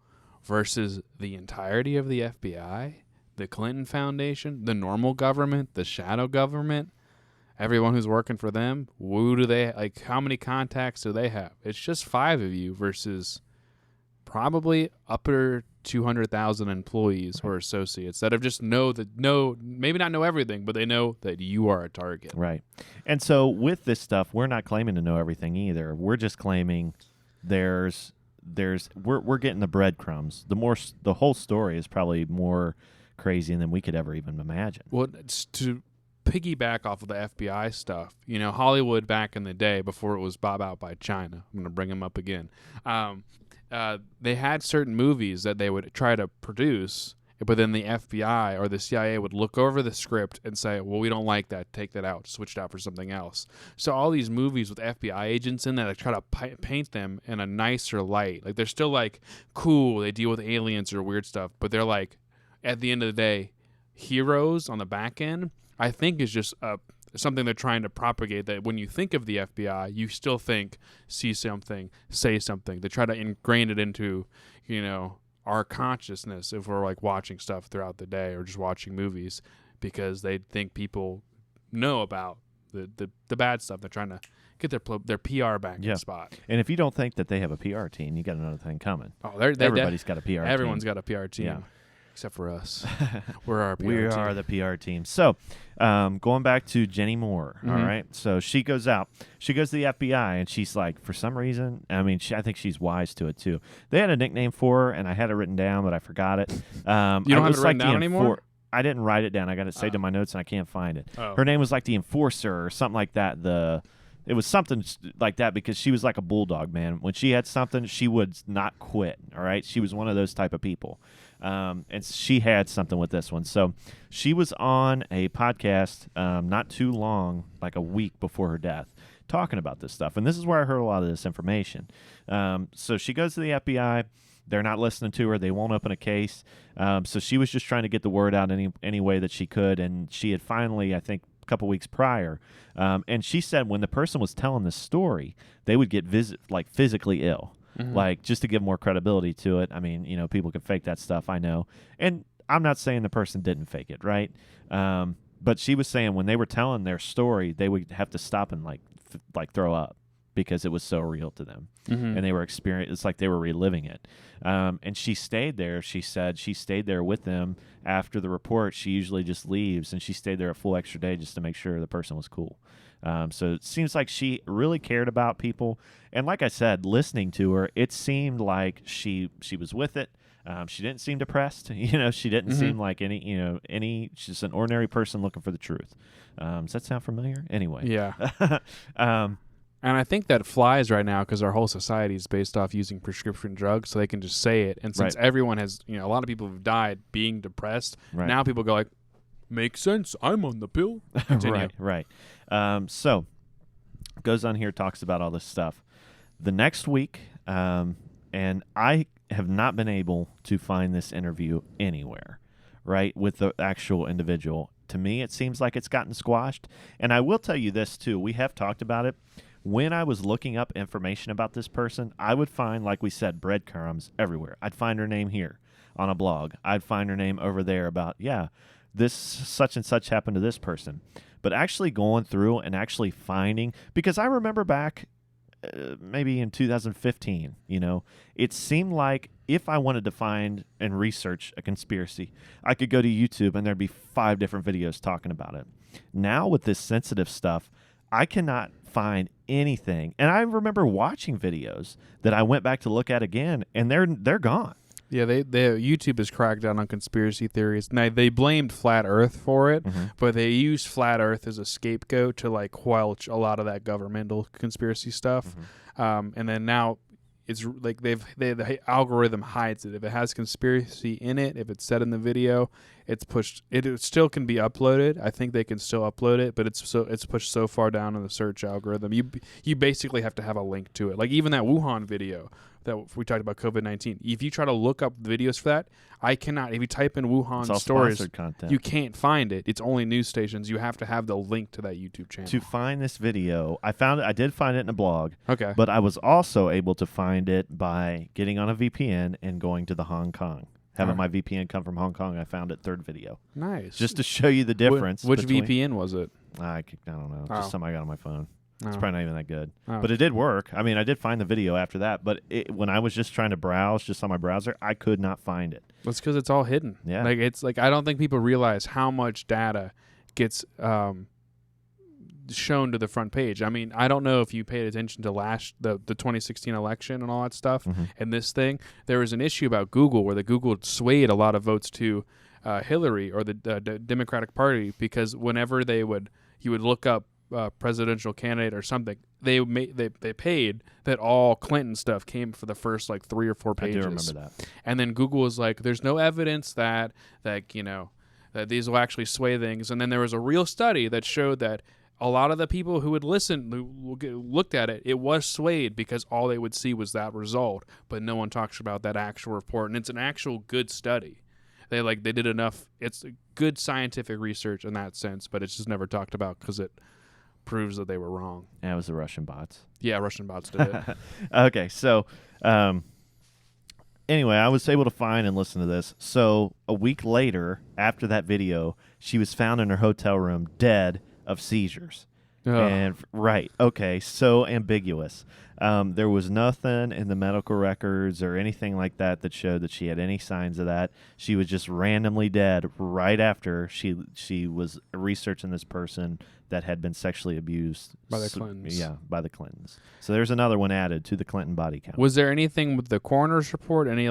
Speaker 1: versus the entirety of the FBI, the Clinton Foundation, the normal government, the shadow government. Everyone who's working for them, how many contacts do they have? It's just 5 of you versus probably upper 200,000 employees or associates that have just maybe not know everything, but they know that you are a target.
Speaker 2: Right. And so with this stuff, we're not claiming to know everything either. We're just claiming we're getting the breadcrumbs. The whole story is probably more crazy than we could ever even imagine.
Speaker 1: Well, it's to piggyback off of the FBI stuff, Hollywood back in the day before it was bought out by China. I'm going to bring them up again. They had certain movies that they would try to produce, but then the FBI or the CIA would look over the script and say, well, we don't like that. Take that out. Switch it out for something else. So all these movies with FBI agents in there, they try to paint them in a nicer light. Like they're still like cool. They deal with aliens or weird stuff, but they're like at the end of the day, heroes on the back end, I think is just something they're trying to propagate, that when you think of the FBI, you still think, see something, say something. They try to ingrain it into, our consciousness if we're like watching stuff throughout the day or just watching movies, because they think people know about the bad stuff. They're trying to get their PR back in spot.
Speaker 2: And if you don't think that they have a PR team, you got another thing coming.
Speaker 1: Oh,
Speaker 2: everybody's got a PR team.
Speaker 1: Everyone's got a PR team.
Speaker 2: Yeah.
Speaker 1: Except for us. We're our PR
Speaker 2: we
Speaker 1: team.
Speaker 2: are the PR team. So going back to Jenny Moore, all right? So she goes out. She goes to the FBI, and she's like, for some reason, I mean, I think she's wise to it, too. They had a nickname for her, and I had it written down, but I forgot it.
Speaker 1: You don't have it written down anymore?
Speaker 2: I didn't write it down. I got it saved in my notes, and I can't find it.
Speaker 1: Oh.
Speaker 2: Her name was like the Enforcer or something like that. It was something like that because she was like a bulldog, man. When she had something, she would not quit, all right? She was one of those type of people. And she had something with this one. So she was on a podcast not too long, like a week before her death, talking about this stuff. And this is where I heard a lot of this information. So she goes to the FBI. They're not listening to her. They won't open a case. So she was just trying to get the word out any way that she could. And she had finally, I think, couple weeks prior, and she said when the person was telling this story, they would get physically ill, like just to give more credibility to it. I mean, people can fake that stuff, I know, and I'm not saying the person didn't fake it, right? But she was saying when they were telling their story, they would have to stop and like throw up because it was so real to them, and they were experiencing. It's like they were reliving it. And she stayed there. She said she stayed there with them after the report. She usually just leaves, and she stayed there a full extra day just to make sure the person was cool. So it seems like she really cared about people. And like I said, listening to her, it seemed like she was with it. She didn't seem depressed. She didn't seem like she's just an ordinary person looking for the truth. Does that sound familiar? Anyway.
Speaker 1: Yeah. And I think that flies right now because our whole society is based off using prescription drugs, so they can just say it. And since everyone has, a lot of people have died being depressed, now people go like, makes sense. I'm on the pill. Continue.
Speaker 2: Right. So goes on here, talks about all this stuff. The next week, and I have not been able to find this interview anywhere, right, with the actual individual. To me, it seems like it's gotten squashed. And I will tell you this, too. We have talked about it. When I was looking up information about this person, I would find, like we said, breadcrumbs everywhere. I'd find her name here on a blog. I'd find her name over there about, this such and such happened to this person. But actually going through and actually finding, because I remember back maybe in 2015, it seemed like if I wanted to find and research a conspiracy, I could go to YouTube and there'd be 5 different videos talking about it. Now with this sensitive stuff, I cannot find anything. And I remember watching videos that I went back to look at again, and they're gone.
Speaker 1: Yeah, YouTube has cracked down on conspiracy theories. Now, they blamed Flat Earth for it, but they used Flat Earth as a scapegoat to like quelch a lot of that governmental conspiracy stuff. And then now it's like the algorithm hides it. If it has conspiracy in it, if it's said in the video, it's pushed. It still can be uploaded. I think they can still upload it, but it's pushed so far down in the search algorithm. You basically have to have a link to it. Like even that Wuhan video that we talked about COVID-19. If you try to look up videos for that, I cannot. If you type in Wuhan stories, you can't find it. It's only news stations. You have to have the link to that YouTube channel.
Speaker 2: To find this video, I did find it in a blog.
Speaker 1: Okay.
Speaker 2: But I was also able to find it by getting on a VPN and going to the Hong Kong. Having my VPN come from Hong Kong, I found it third video.
Speaker 1: Nice.
Speaker 2: Just to show you the difference.
Speaker 1: Which VPN was it?
Speaker 2: I don't know. Just something I got on my phone. It's probably not even that good.
Speaker 1: Oh.
Speaker 2: But it did work. I mean, I did find the video after that. But when I was just trying to browse just on my browser, I could not find it.
Speaker 1: That's because it's all hidden.
Speaker 2: Yeah.
Speaker 1: It's like I don't think people realize how much data gets shown to the front page. I mean, I don't know if you paid attention to the 2016 election and all that stuff. And this thing, there was an issue about Google where Google swayed a lot of votes to Hillary or the Democratic Party because whenever you would look up presidential candidate or something, they paid that all Clinton stuff came for the first like 3 or 4 pages.
Speaker 2: I do remember that.
Speaker 1: And then Google was like, "There's no evidence that these will actually sway things." And then there was a real study that showed that a lot of the people who would listen, who looked at it, it was swayed because all they would see was that result. But no one talks about that actual report, and it's an actual good study They did enough. It's good scientific research in that sense, but it's just never talked about because it proves that they were wrong.
Speaker 2: Yeah, it was the Russian bots.
Speaker 1: Yeah, Russian bots did it.
Speaker 2: Okay, so anyway, I was able to find and listen to this. So a week later, after that video, she was found in her hotel room dead of seizures. And right, okay, so ambiguous. There was nothing in the medical records or anything like that that showed that she had any signs of that. She was just randomly dead right after she was researching this person that had been sexually abused
Speaker 1: by the Clintons.
Speaker 2: Yeah, by the Clintons. So there's another one added to the Clinton body count.
Speaker 1: Was there anything with the coroner's report? Any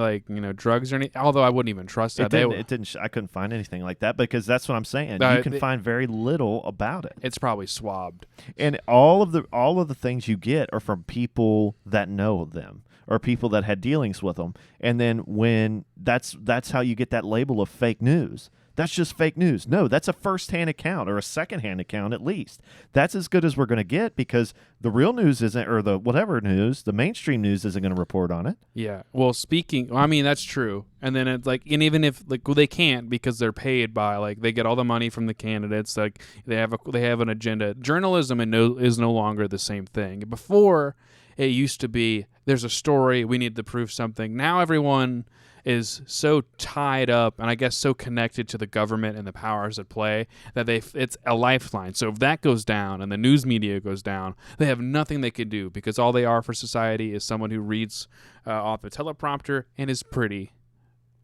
Speaker 1: drugs or anything? Although I wouldn't even trust that.
Speaker 2: It didn't. I couldn't find anything like that because that's what I'm saying. You can find very little about it.
Speaker 1: It's probably swabbed.
Speaker 2: And all of the things you get are from people that know them or people that had dealings with them. And then when that's how you get that label of fake news. That's just fake news. No, that's a first-hand account or a second-hand account at least. That's as good as we're going to get because the real news isn't, or the whatever news, the mainstream news isn't going to report on it.
Speaker 1: Yeah. Well, that's true. And then it's and even if they can't because they're paid by they get all the money from the candidates. They have an agenda. Journalism is no longer the same thing. Before it used to be there's a story, we need to prove something. Now everyone is so tied up and I guess so connected to the government and the powers at play that it's a lifeline. So if that goes down and the news media goes down, they have nothing they can do because all they are for society is someone who reads off a teleprompter and is pretty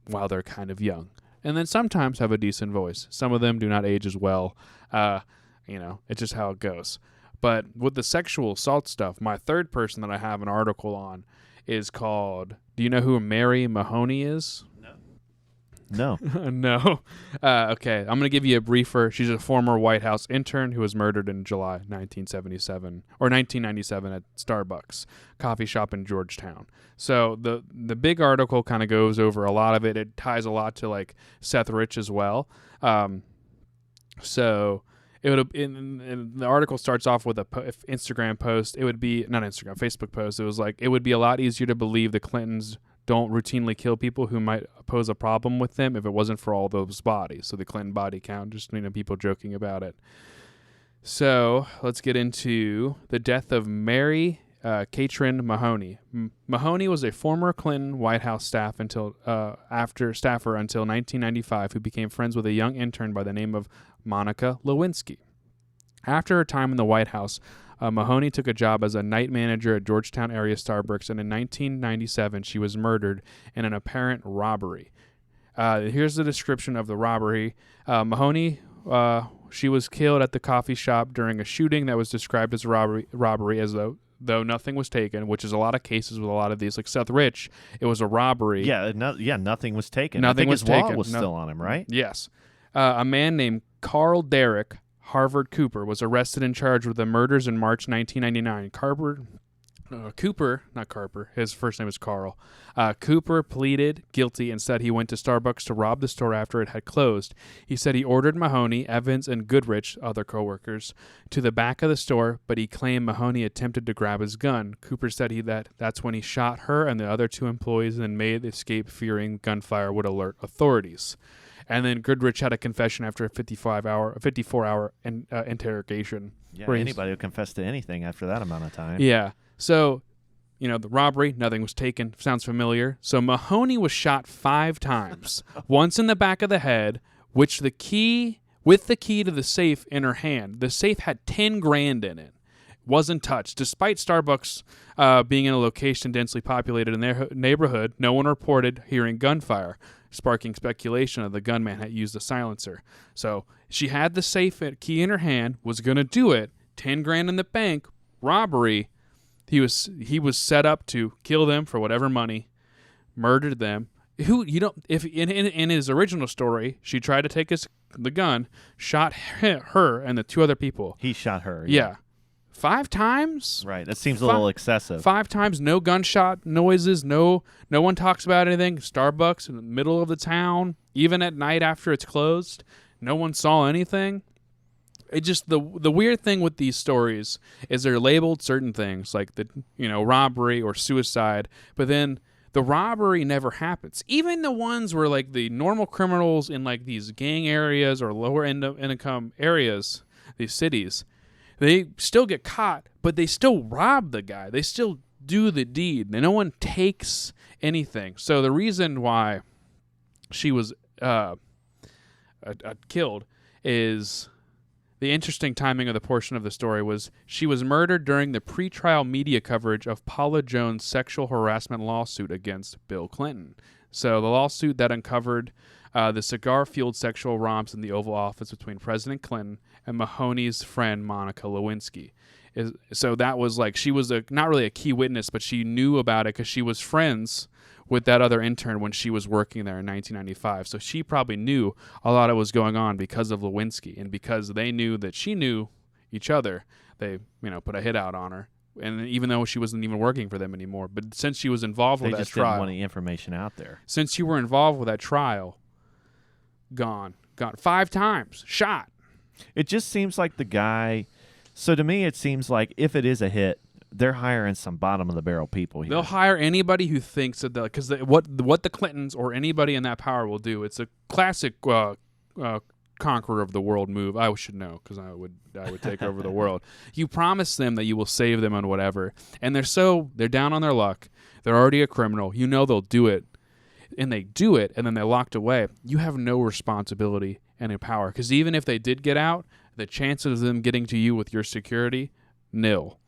Speaker 1: while they're kind of young. And then sometimes have a decent voice. Some of them do not age as well. It's just how it goes. But with the sexual assault stuff, my third person that I have an article on is called, do you know who Mary Mahoney is?
Speaker 2: No.
Speaker 1: No. Okay, I'm going to give you a briefer. She's a former White House intern who was murdered in July 1997 at Starbucks coffee shop in Georgetown. So the big article kind of goes over a lot of it. It ties a lot to Seth Rich as well. So it would in the article starts off with a Instagram post. It would be not Instagram, Facebook post. It was it would be a lot easier to believe the Clintons don't routinely kill people who might pose a problem with them if it wasn't for all those bodies. So the Clinton body count, just people joking about it. So let's get into the death of Mary Catherine Mahoney. Mahoney was a former Clinton White House staffer until 1995, who became friends with a young intern by the name of Monica Lewinsky. After her time in the White House, Mahoney took a job as a night manager at Georgetown area Starbucks, and in 1997 she was murdered in an apparent robbery. Here's the description of the robbery. Mahoney, she was killed at the coffee shop during a shooting that was described as a robbery as though nothing was taken, which is a lot of cases with a lot of these. Like Seth Rich, it was a robbery.
Speaker 2: Yeah, nothing was taken.
Speaker 1: Nothing was taken.
Speaker 2: Wallet was still on him, right?
Speaker 1: Yes. A man named Carl Derrick Harvard Cooper was arrested and charged with the murders in March 1999. Cooper, not Carper, his first name is Carl. Cooper pleaded guilty and said he went to Starbucks to rob the store after it had closed. He said he ordered Mahoney, Evans, and Goodrich, other co-workers, to the back of the store, but he claimed Mahoney attempted to grab his gun. Cooper said that's when he shot her and the other two employees and made the escape, fearing gunfire would alert authorities. And then Goodrich had a confession after a 54-hour interrogation.
Speaker 2: Yeah, anybody who confessed to anything after that amount of time.
Speaker 1: Yeah. So, the robbery, nothing was taken. Sounds familiar. So Mahoney was shot 5 times. Once in the back of the head, with the key to the safe in her hand. The safe had $10,000 in it. Wasn't touched. Despite Starbucks being in a location densely populated in their neighborhood, no one reported hearing gunfire, sparking speculation that the gunman had used a silencer. So she had the safe key in her hand, was going to do it, $10,000 in the bank, robbery. He was set up to kill them for whatever money, murdered them. If in his original story, she tried to take the gun, shot her and the 2 other people.
Speaker 2: He shot her.
Speaker 1: Yeah. 5 times?
Speaker 2: Right. That seems a little excessive.
Speaker 1: 5 times, no gunshot noises, no one talks about anything. Starbucks in the middle of the town, even at night after it's closed, no one saw anything. It just the weird thing with these stories is they're labeled certain things like the robbery or suicide, but then the robbery never happens. Even the ones where like the normal criminals in like these gang areas or lower income areas, these cities, they still get caught, but they still rob the guy. They still do the deed. And no one takes anything. So the reason why she was killed is the interesting timing of the portion of the story was she was murdered during the pretrial media coverage of Paula Jones' sexual harassment lawsuit against Bill Clinton. So the lawsuit that uncovered the cigar-fueled sexual romps in the Oval Office between President Clinton and Mahoney's friend Monica Lewinsky. So that was like, she was not really a key witness, but she knew about it because she was friends with that other intern when she was working there in 1995. So she probably knew a lot of what was going on because of Lewinsky, and because they knew that she knew each other, they put a hit out on her. And even though she wasn't even working for them anymore, but since she was involved with that
Speaker 2: They just
Speaker 1: trial,
Speaker 2: didn't want any information out there.
Speaker 1: Since you were involved with that trial, gone 5 times, shot.
Speaker 2: It just seems like the guy. So to me, it seems like if it is a hit, they're hiring some bottom of the barrel people here.
Speaker 1: They'll hire anybody who thinks that because what the Clintons or anybody in that power will do. It's a classic conqueror of the world move. I should know because I would take over the world. You promise them that you will save them on whatever, and they're down on their luck. They're already a criminal. You know they'll do it, and they do it, and then they're locked away. You have no responsibility and no power because even if they did get out, the chances of them getting to you with your security, nil.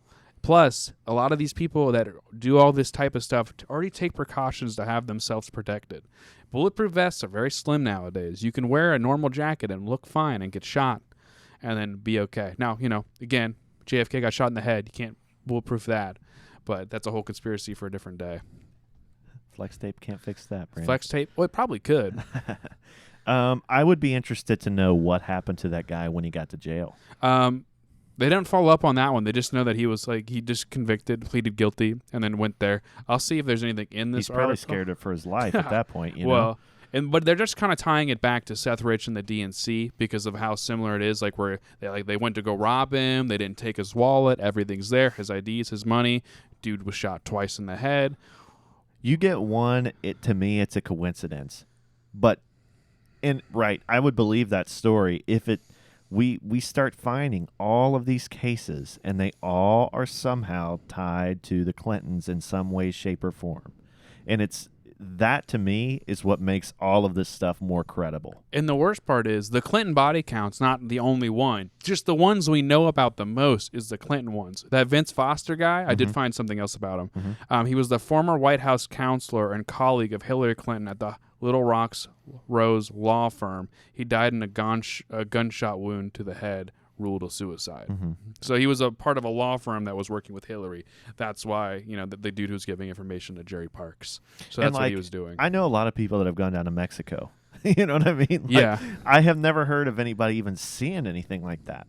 Speaker 1: Plus, a lot of these people that do all this type of stuff already take precautions to have themselves protected. Bulletproof vests are very slim nowadays. You can wear a normal jacket and look fine and get shot and then be okay. Now, again, JFK got shot in the head. You can't bulletproof that, but that's a whole conspiracy for a different day.
Speaker 2: Flex tape can't fix that, Brandon.
Speaker 1: Flex tape? Well, it probably could.
Speaker 2: I would be interested to know what happened to that guy when he got to jail.
Speaker 1: They didn't follow up on that one. They just know that he just convicted, pleaded guilty, and then went there. I'll see if there's anything in this article.
Speaker 2: He's probably scared for his life at that point,
Speaker 1: know? But they're just kind of tying it back to Seth Rich and the DNC because of how similar it is. Like where they went to go rob him, they didn't take his wallet, everything's there, his IDs, his money. Dude was shot twice in the head.
Speaker 2: You get one. To me, it's a coincidence, but I would believe that story if it. We start finding all of these cases, and they all are somehow tied to the Clintons in some way, shape, or form. And that, to me, is what makes all of this stuff more credible.
Speaker 1: And the worst part is the Clinton body count's not the only one. Just the ones we know about the most is the Clinton ones. That Vince Foster guy, I did find something else about him.
Speaker 2: Mm-hmm.
Speaker 1: He was the former White House counselor and colleague of Hillary Clinton at the Little Rock's Rose law firm. He died in a gunshot wound to the head, ruled a suicide.
Speaker 2: Mm-hmm.
Speaker 1: So he was a part of a law firm that was working with Hillary. That's why, the dude who's giving information to Jerry Parks. So that's what he was doing.
Speaker 2: I know a lot of people that have gone down to Mexico. You know what I mean?
Speaker 1: Yeah.
Speaker 2: I have never heard of anybody even seeing anything like that.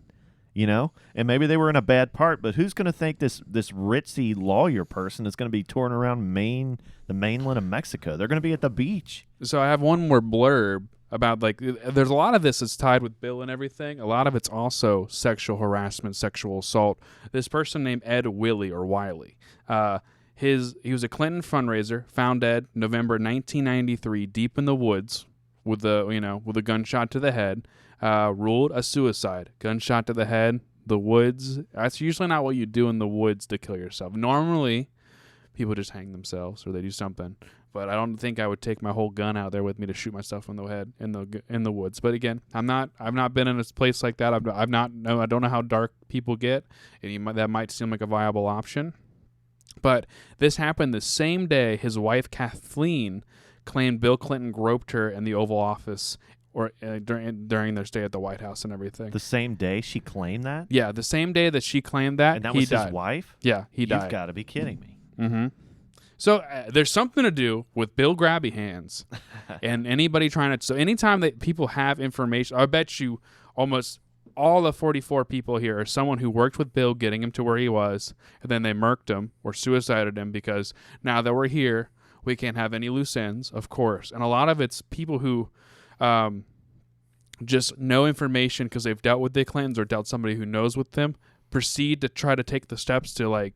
Speaker 2: And maybe they were in a bad part, but who's going to think this ritzy lawyer person is going to be touring around the mainland of Mexico? They're going to be at the beach.
Speaker 1: So I have one more blurb about there's a lot of this that's tied with Bill and everything. A lot of it's also sexual harassment, sexual assault. This person named Ed Willie or Wiley. He was a Clinton fundraiser, found dead November 1993, deep in the woods with a gunshot to the head. Ruled a suicide. Gunshot to the head. The woods. That's usually not what you do in the woods to kill yourself. Normally, people just hang themselves or they do something. But I don't think I would take my whole gun out there with me to shoot myself in the head in the woods. But again, I've not been in a place like that. I don't know how dark people get, and that might seem like a viable option. But this happened the same day his wife Kathleen claimed Bill Clinton groped her in the Oval Office or during their stay at the White House and everything.
Speaker 2: The same day she claimed that?
Speaker 1: Yeah, the same day that she claimed that,
Speaker 2: and that
Speaker 1: he
Speaker 2: was
Speaker 1: died.
Speaker 2: his wife?
Speaker 1: Yeah, he died.
Speaker 2: You've got to be kidding me.
Speaker 1: Mm-hmm. So there's something to do with Bill Grabby Hands and anybody trying to. So anytime that people have information, I bet you almost all the 44 people here are someone who worked with Bill getting him to where he was, and then they murked him or suicided him because now that we're here, we can't have any loose ends, of course. And a lot of it's people who just know information because they've dealt with the Clintons or dealt somebody who knows with them, proceed to try to take the steps to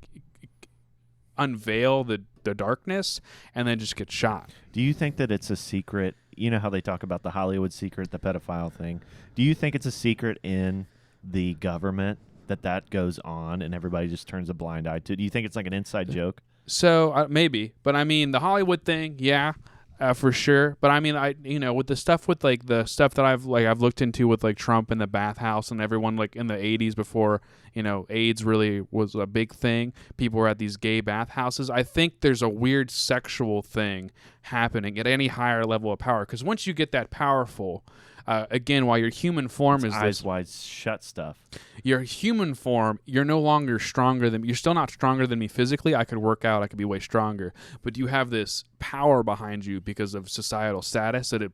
Speaker 1: unveil the darkness and then just get shot.
Speaker 2: Do you think that it's a secret? You know how they talk about the Hollywood secret, the pedophile thing. Do you think it's a secret in the government that goes on and everybody just turns a blind eye to? Do you think it's like an inside joke?
Speaker 1: So maybe, but I mean the Hollywood thing, yeah, for sure. But I mean, with the stuff with like the stuff that I've looked into with like Trump and the bathhouse and everyone like in the 80s before AIDS really was a big thing. People were at these gay bathhouses. I think there's a weird sexual thing happening at any higher level of power because once you get that powerful. Again, while your human form is
Speaker 2: eyes wide shut stuff.
Speaker 1: Your human form, you're no longer stronger than you're still not stronger than me physically. I could work out, I could be way stronger, but you have this power behind you because of societal status that it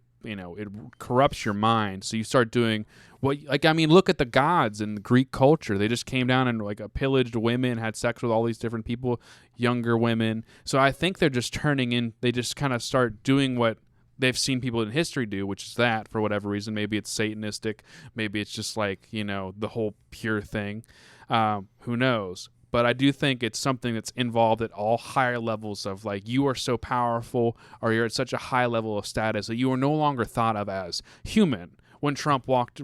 Speaker 1: corrupts your mind. So you start doing look at the gods in the Greek culture. They just came down and pillaged women, had sex with all these different people, younger women. So I think they're just turning in. They just kind of start doing what they've seen people in history do, which is that for whatever reason. Maybe it's satanistic. Maybe it's just the whole pure thing. Who knows? But I do think it's something that's involved at all higher levels of you are so powerful or you're at such a high level of status that you are no longer thought of as human. When Trump walked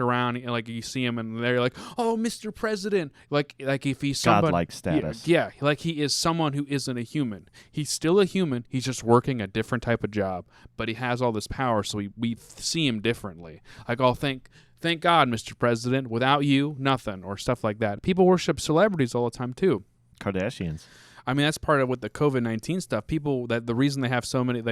Speaker 1: around, you see him and they're like, "Oh, Mr. President!" Like if he's somebody,
Speaker 2: godlike status.
Speaker 1: Yeah, like he is someone who isn't a human. He's still a human. He's just working a different type of job, but he has all this power, so we see him differently. Thank God, Mr. President. Without you, nothing, or stuff like that. People worship celebrities all the time too.
Speaker 2: Kardashians.
Speaker 1: I mean, that's part of with the COVID-19 stuff. People the reason they have so many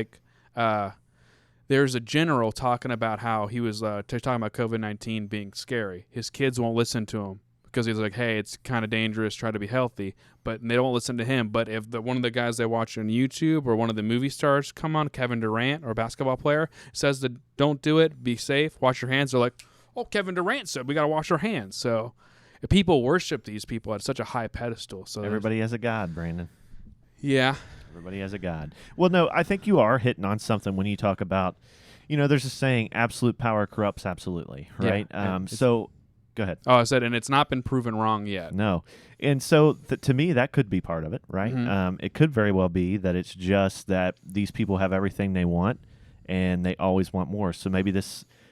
Speaker 1: there's a general talking about how he was talking about COVID-19 being scary. His kids won't listen to him because he's like, hey, it's kind of dangerous, try to be healthy. But they don't listen to him. But if one of the guys they watch on YouTube or one of the movie stars come on, Kevin Durant or a basketball player, says that don't do it, be safe, wash your hands, they're like, oh, Kevin Durant said we got to wash our hands. So people worship these people at such a high pedestal. So
Speaker 2: everybody has a god, Brandon.
Speaker 1: Yeah.
Speaker 2: Everybody has a god. Well, no, I think you are hitting on something when you talk about, there's a saying, absolute power corrupts absolutely, right?
Speaker 1: Yeah,
Speaker 2: so go ahead.
Speaker 1: Oh, I said, and it's not been proven wrong yet.
Speaker 2: No. And so to me, that could be part of it, right?
Speaker 1: Mm-hmm.
Speaker 2: It could very well be that it's just that these people have everything they want and they always want more. So maybe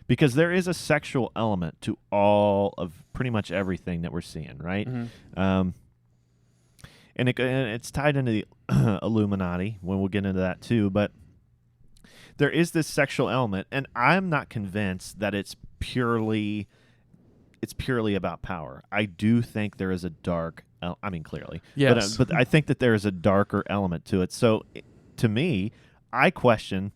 Speaker 2: because there is a sexual element to all of pretty much everything that we're seeing, right?
Speaker 1: Mm-hmm.
Speaker 2: And it's tied into the Illuminati when we'll get into that too. But there is this sexual element, and I'm not convinced that it's purely about power. I do think there is a dark. Clearly,
Speaker 1: yes,
Speaker 2: but I think that there is a darker element to it. So, to me, I question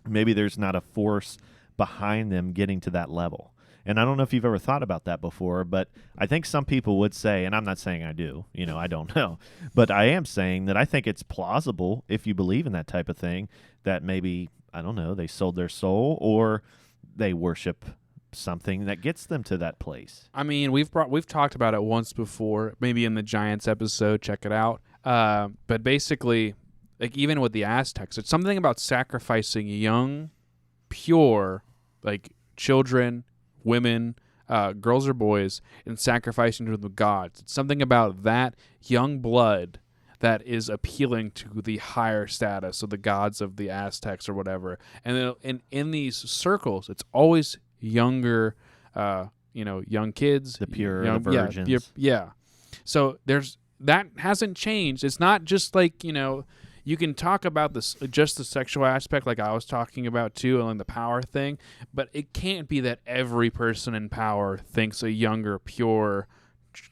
Speaker 2: maybe there's not a force behind them getting to that level. And I don't know if you've ever thought about that before, but I think some people would say, and I'm not saying I do, I don't know, but I am saying that I think it's plausible if you believe in that type of thing that maybe, I don't know, they sold their soul or they worship something that gets them to that place.
Speaker 1: I mean, we've talked about it once before, maybe in the Giants episode, check it out. But basically, even with the Aztecs, it's something about sacrificing young, pure, children, women, girls or boys, and sacrificing to the gods. It's something about that young blood that is appealing to the higher status of the gods of the Aztecs or whatever. And in these circles, it's always younger, young kids,
Speaker 2: the pure, the virgins.
Speaker 1: Yeah. So that hasn't changed. It's not just you can talk about just the sexual aspect like I was talking about too, and the power thing, but it can't be that every person in power thinks a younger, pure,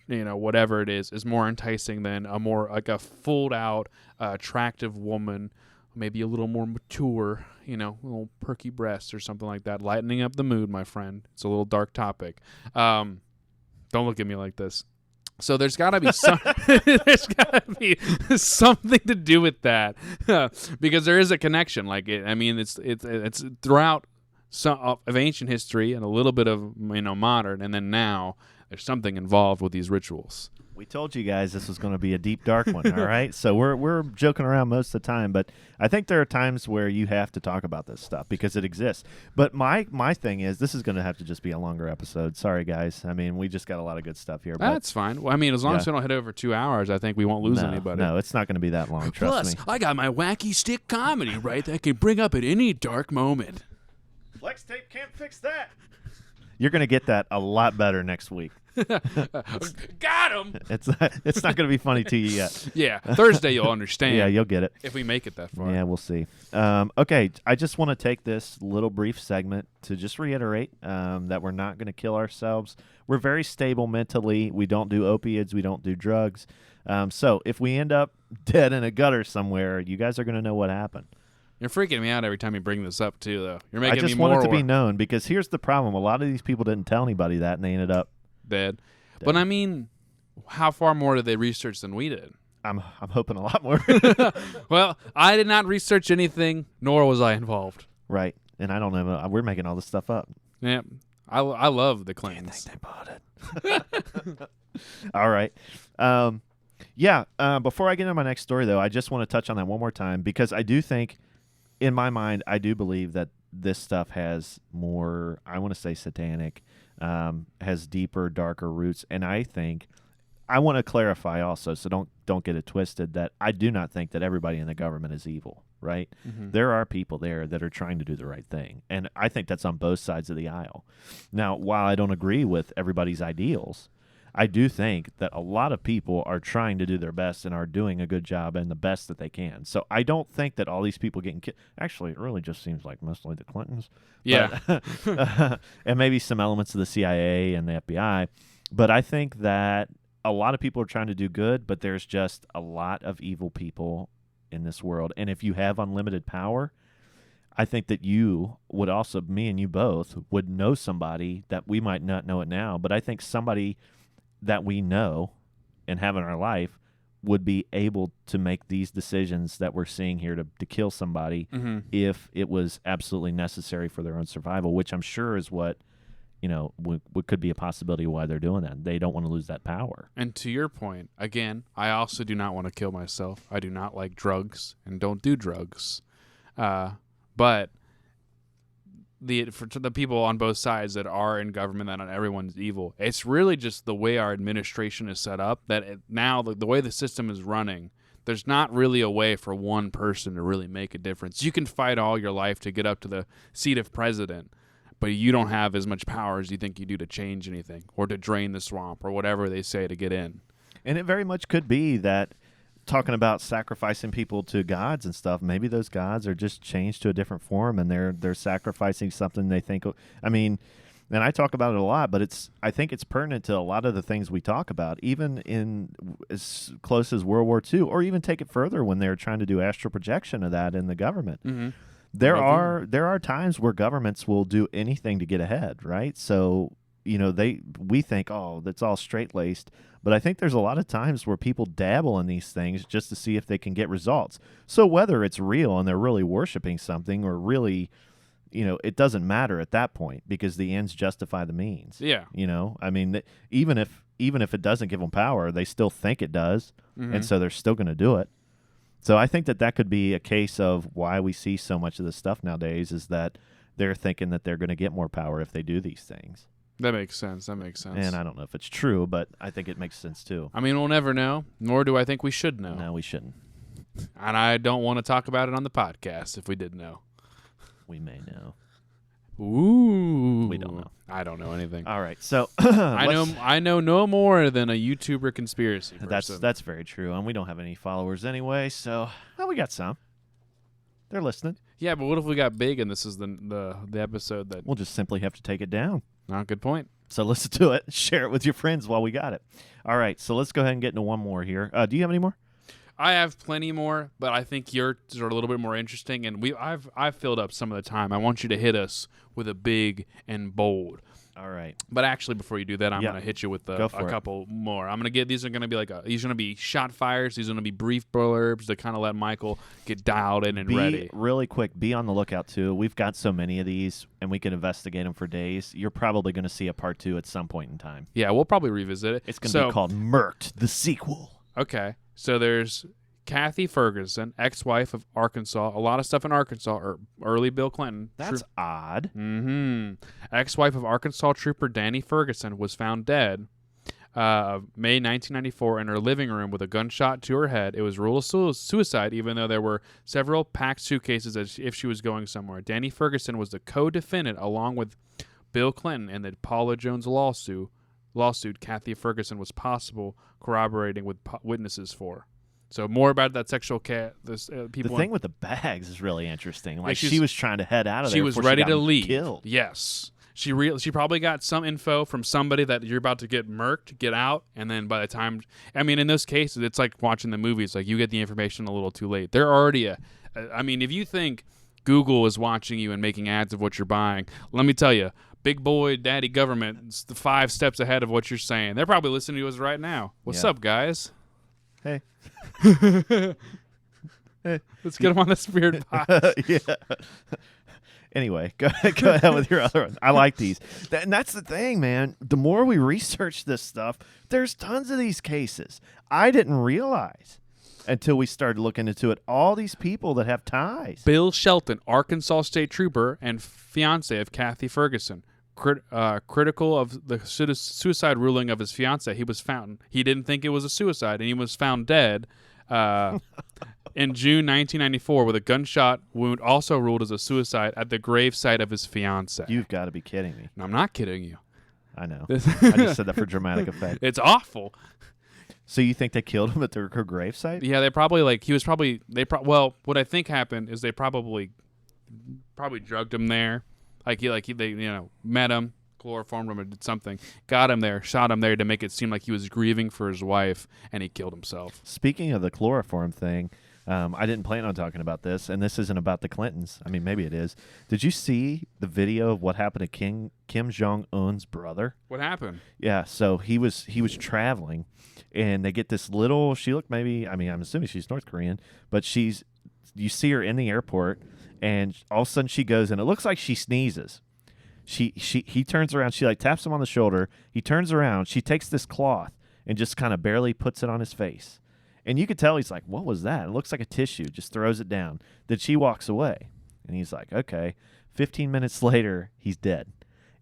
Speaker 1: whatever it is more enticing than a more a fooled out, attractive woman, maybe a little more mature, little perky breasts or something like that, lightening up the mood, my friend. It's a little dark topic. Don't look at me like this. So there's got to be something to do with that, because there is a connection. It's throughout some of ancient history and a little bit of modern, and then now there's something involved with these rituals.
Speaker 2: We told you guys this was going to be a deep, dark one, all right? So we're joking around most of the time, but I think there are times where you have to talk about this stuff because it exists. But my thing is, this is going to have to just be a longer episode. Sorry, guys. I mean, we just got a lot of good stuff here. But
Speaker 1: That's fine. Well, I mean, as long as we don't hit over 2 hours, I think we won't lose anybody.
Speaker 2: No, it's not going to be that long, trust me.
Speaker 1: I got my wacky stick comedy, right, that I can bring up at any dark moment.
Speaker 2: Flex tape can't fix that. You're going to get that a lot better next week.
Speaker 1: Got him.
Speaker 2: It's not going to be funny to you yet.
Speaker 1: Yeah, Thursday you'll understand.
Speaker 2: Yeah, you'll get it.
Speaker 1: If we make it that far.
Speaker 2: Yeah, we'll see. Okay, I just want to take this little brief segment to just reiterate that we're not going to kill ourselves. We're very stable mentally. We don't do opiates. We don't do drugs. So if we end up dead in a gutter somewhere, you guys are going to know what happened.
Speaker 1: You're freaking me out every time you bring this up, too, though. You're making me more...
Speaker 2: I just want it to be known because here's the problem. A lot of these people didn't tell anybody that, and they ended up
Speaker 1: dead. But I mean, how far more did they research than we did?
Speaker 2: I'm hoping a lot more.
Speaker 1: Well, I did not research anything, nor was I involved.
Speaker 2: Right, and I don't know. We're making all this stuff up.
Speaker 1: Yeah, I love the Clintons.
Speaker 2: I think they bought it. All right. Before I get into my next story, though, I just want to touch on that one more time because I do think, in my mind, I do believe that this stuff has more, I want to say satanic, has deeper, darker roots. And I think, I want to clarify also, so don't get it twisted, that I do not think that everybody in the government is evil, right? Mm-hmm. There are people there that are trying to do the right thing. And I think that's on both sides of the aisle. Now, while I don't agree with everybody's ideals, I do think that a lot of people are trying to do their best and are doing a good job and the best that they can. So I don't think that all these people getting killed. Actually, it really just seems like mostly the Clintons.
Speaker 1: Yeah.
Speaker 2: But, and maybe some elements of the CIA and the FBI. But I think that a lot of people are trying to do good, but there's just a lot of evil people in this world. And if you have unlimited power, I think that you would also, me and you both, would know somebody that we might not know it now, but I think somebody that we know and have in our life would be able to make these decisions that we're seeing here to kill somebody if it was absolutely necessary for their own survival, which I'm sure is what, what could be a possibility why they're doing that. They don't want to lose that power.
Speaker 1: And to your point, again, I also do not want to kill myself. I do not like drugs and don't do drugs. But for the people on both sides that are in government, that not everyone's evil. It's really just the way our administration is set up, that now the way the system is running, there's not really a way for one person to really make a difference. You can fight all your life to get up to the seat of president, but you don't have as much power as you think you do to change anything or to drain the swamp or whatever they say to get in.
Speaker 2: And it very much could be that, talking about sacrificing people to gods and stuff, maybe those gods are just changed to a different form and they're sacrificing something they think. I mean, and I talk about it a lot, but I think it's pertinent to a lot of the things we talk about, even in as close as World War II, or even take it further when they're trying to do astral projection of that in the government. Mm-hmm. There are times where governments will do anything to get ahead, right? So we think, oh, that's all straight-laced. But I think there's a lot of times where people dabble in these things just to see if they can get results. So whether it's real and they're really worshiping something or really, it doesn't matter at that point because the ends justify the means.
Speaker 1: Yeah.
Speaker 2: I mean, even if it doesn't give them power, they still think it does, and so they're still going to do it. So I think that could be a case of why we see so much of this stuff nowadays is that they're thinking that they're going to get more power if they do these things.
Speaker 1: That makes sense.
Speaker 2: And I don't know if it's true, but I think it makes sense too.
Speaker 1: I mean, we'll never know, nor do I think we should know.
Speaker 2: No, we shouldn't.
Speaker 1: And I don't want to talk about it on the podcast if we did know.
Speaker 2: We may know.
Speaker 1: Ooh.
Speaker 2: We don't know.
Speaker 1: I don't know anything.
Speaker 2: All right. So
Speaker 1: I know no more than a YouTuber conspiracy person.
Speaker 2: That's very true. And we don't have any followers anyway, so we got some. They're listening.
Speaker 1: Yeah, but what if we got big and this is the episode that...
Speaker 2: We'll just simply have to take it down.
Speaker 1: Not a good point.
Speaker 2: So listen to it. Share it with your friends while we got it. All right, so let's go ahead and get into one more here. Do you have any more?
Speaker 1: I have plenty more, but I think yours are a little bit more interesting, and I've filled up some of the time. I want you to hit us with a big and bold.
Speaker 2: All right.
Speaker 1: But actually, before you do that, I'm
Speaker 2: Yeah.
Speaker 1: going to hit you with
Speaker 2: Go
Speaker 1: a
Speaker 2: for it.
Speaker 1: couple more. I'm going to get these are going to be these are going to be shot fires. These are going to be brief blurbs to kind of let Michael get dialed in and ready.
Speaker 2: Really quick. Be on the lookout too. We've got so many of these, and we can investigate them for days. You're probably going to see a part 2 at some point in time.
Speaker 1: Yeah, we'll probably revisit it.
Speaker 2: It's going to be called Murked, the sequel.
Speaker 1: Okay, so there's Kathy Ferguson, ex-wife of Arkansas. A lot of stuff in Arkansas, or early Bill Clinton.
Speaker 2: That's odd.
Speaker 1: Mm-hmm. Ex-wife of Arkansas trooper Danny Ferguson was found dead May 1994 in her living room with a gunshot to her head. It was ruled a suicide, even though there were several packed suitcases as if she was going somewhere. Danny Ferguson was the co-defendant along with Bill Clinton in the Paula Jones lawsuit. Kathy Ferguson was possible corroborating with witnesses for. So more about that sexual people.
Speaker 2: The thing with the bags is really interesting. Like,
Speaker 1: Yeah,
Speaker 2: she was trying to head out of there.
Speaker 1: She was
Speaker 2: before
Speaker 1: ready
Speaker 2: got
Speaker 1: to leave.
Speaker 2: Killed.
Speaker 1: Yes. She probably got some info from somebody that you're about to get murked, get out, and then by the time, I mean, in those cases, it's like watching the movies. Like, you get the information a little too late. They're already I mean, if you think Google is watching you and making ads of what you're buying, let me tell you, big boy daddy government is the 5 steps ahead of what you're saying. They're probably listening to us right now. What's up, guys?
Speaker 2: Hey.
Speaker 1: Let's get them on the Spirit Pod.
Speaker 2: Yeah. Anyway, go ahead with your other one. I like these. And that's the thing, man. The more we research this stuff, there's tons of these cases. I didn't realize until we started looking into it. All these people that have ties.
Speaker 1: Bill Shelton, Arkansas State Trooper and fiance of Kathy Ferguson. Critical of the suicide ruling of his fiance, he was found. He didn't think it was a suicide, and he was found dead in June 1994 with a gunshot wound, also ruled as a suicide at the gravesite of his fiance.
Speaker 2: You've got to be kidding me.
Speaker 1: No, I'm not kidding you.
Speaker 2: I know. I just said that for dramatic effect.
Speaker 1: It's awful.
Speaker 2: So you think they killed him at her gravesite?
Speaker 1: Yeah, they probably well, what I think happened is they probably drugged him there. They met him, chloroformed him, or did something, got him there, shot him there to make it seem like he was grieving for his wife, and he killed himself. Speaking
Speaker 2: of the chloroform thing, I didn't plan on talking about this, and this isn't about the Clintons. I mean, maybe it is. Did you see the video of what happened to Kim Jong-un's brother?
Speaker 1: What happened?
Speaker 2: Yeah, so he was traveling, and they get this little. She looked maybe. I mean, I'm assuming she's North Korean, but you see her in the airport. And all of a sudden she goes, and it looks like she sneezes. He turns around. She taps him on the shoulder. He turns around. She takes this cloth and just kind of barely puts it on his face. And you could tell he's like, what was that? It looks like a tissue. Just throws it down. Then she walks away. And he's like, okay. 15 minutes later, he's dead.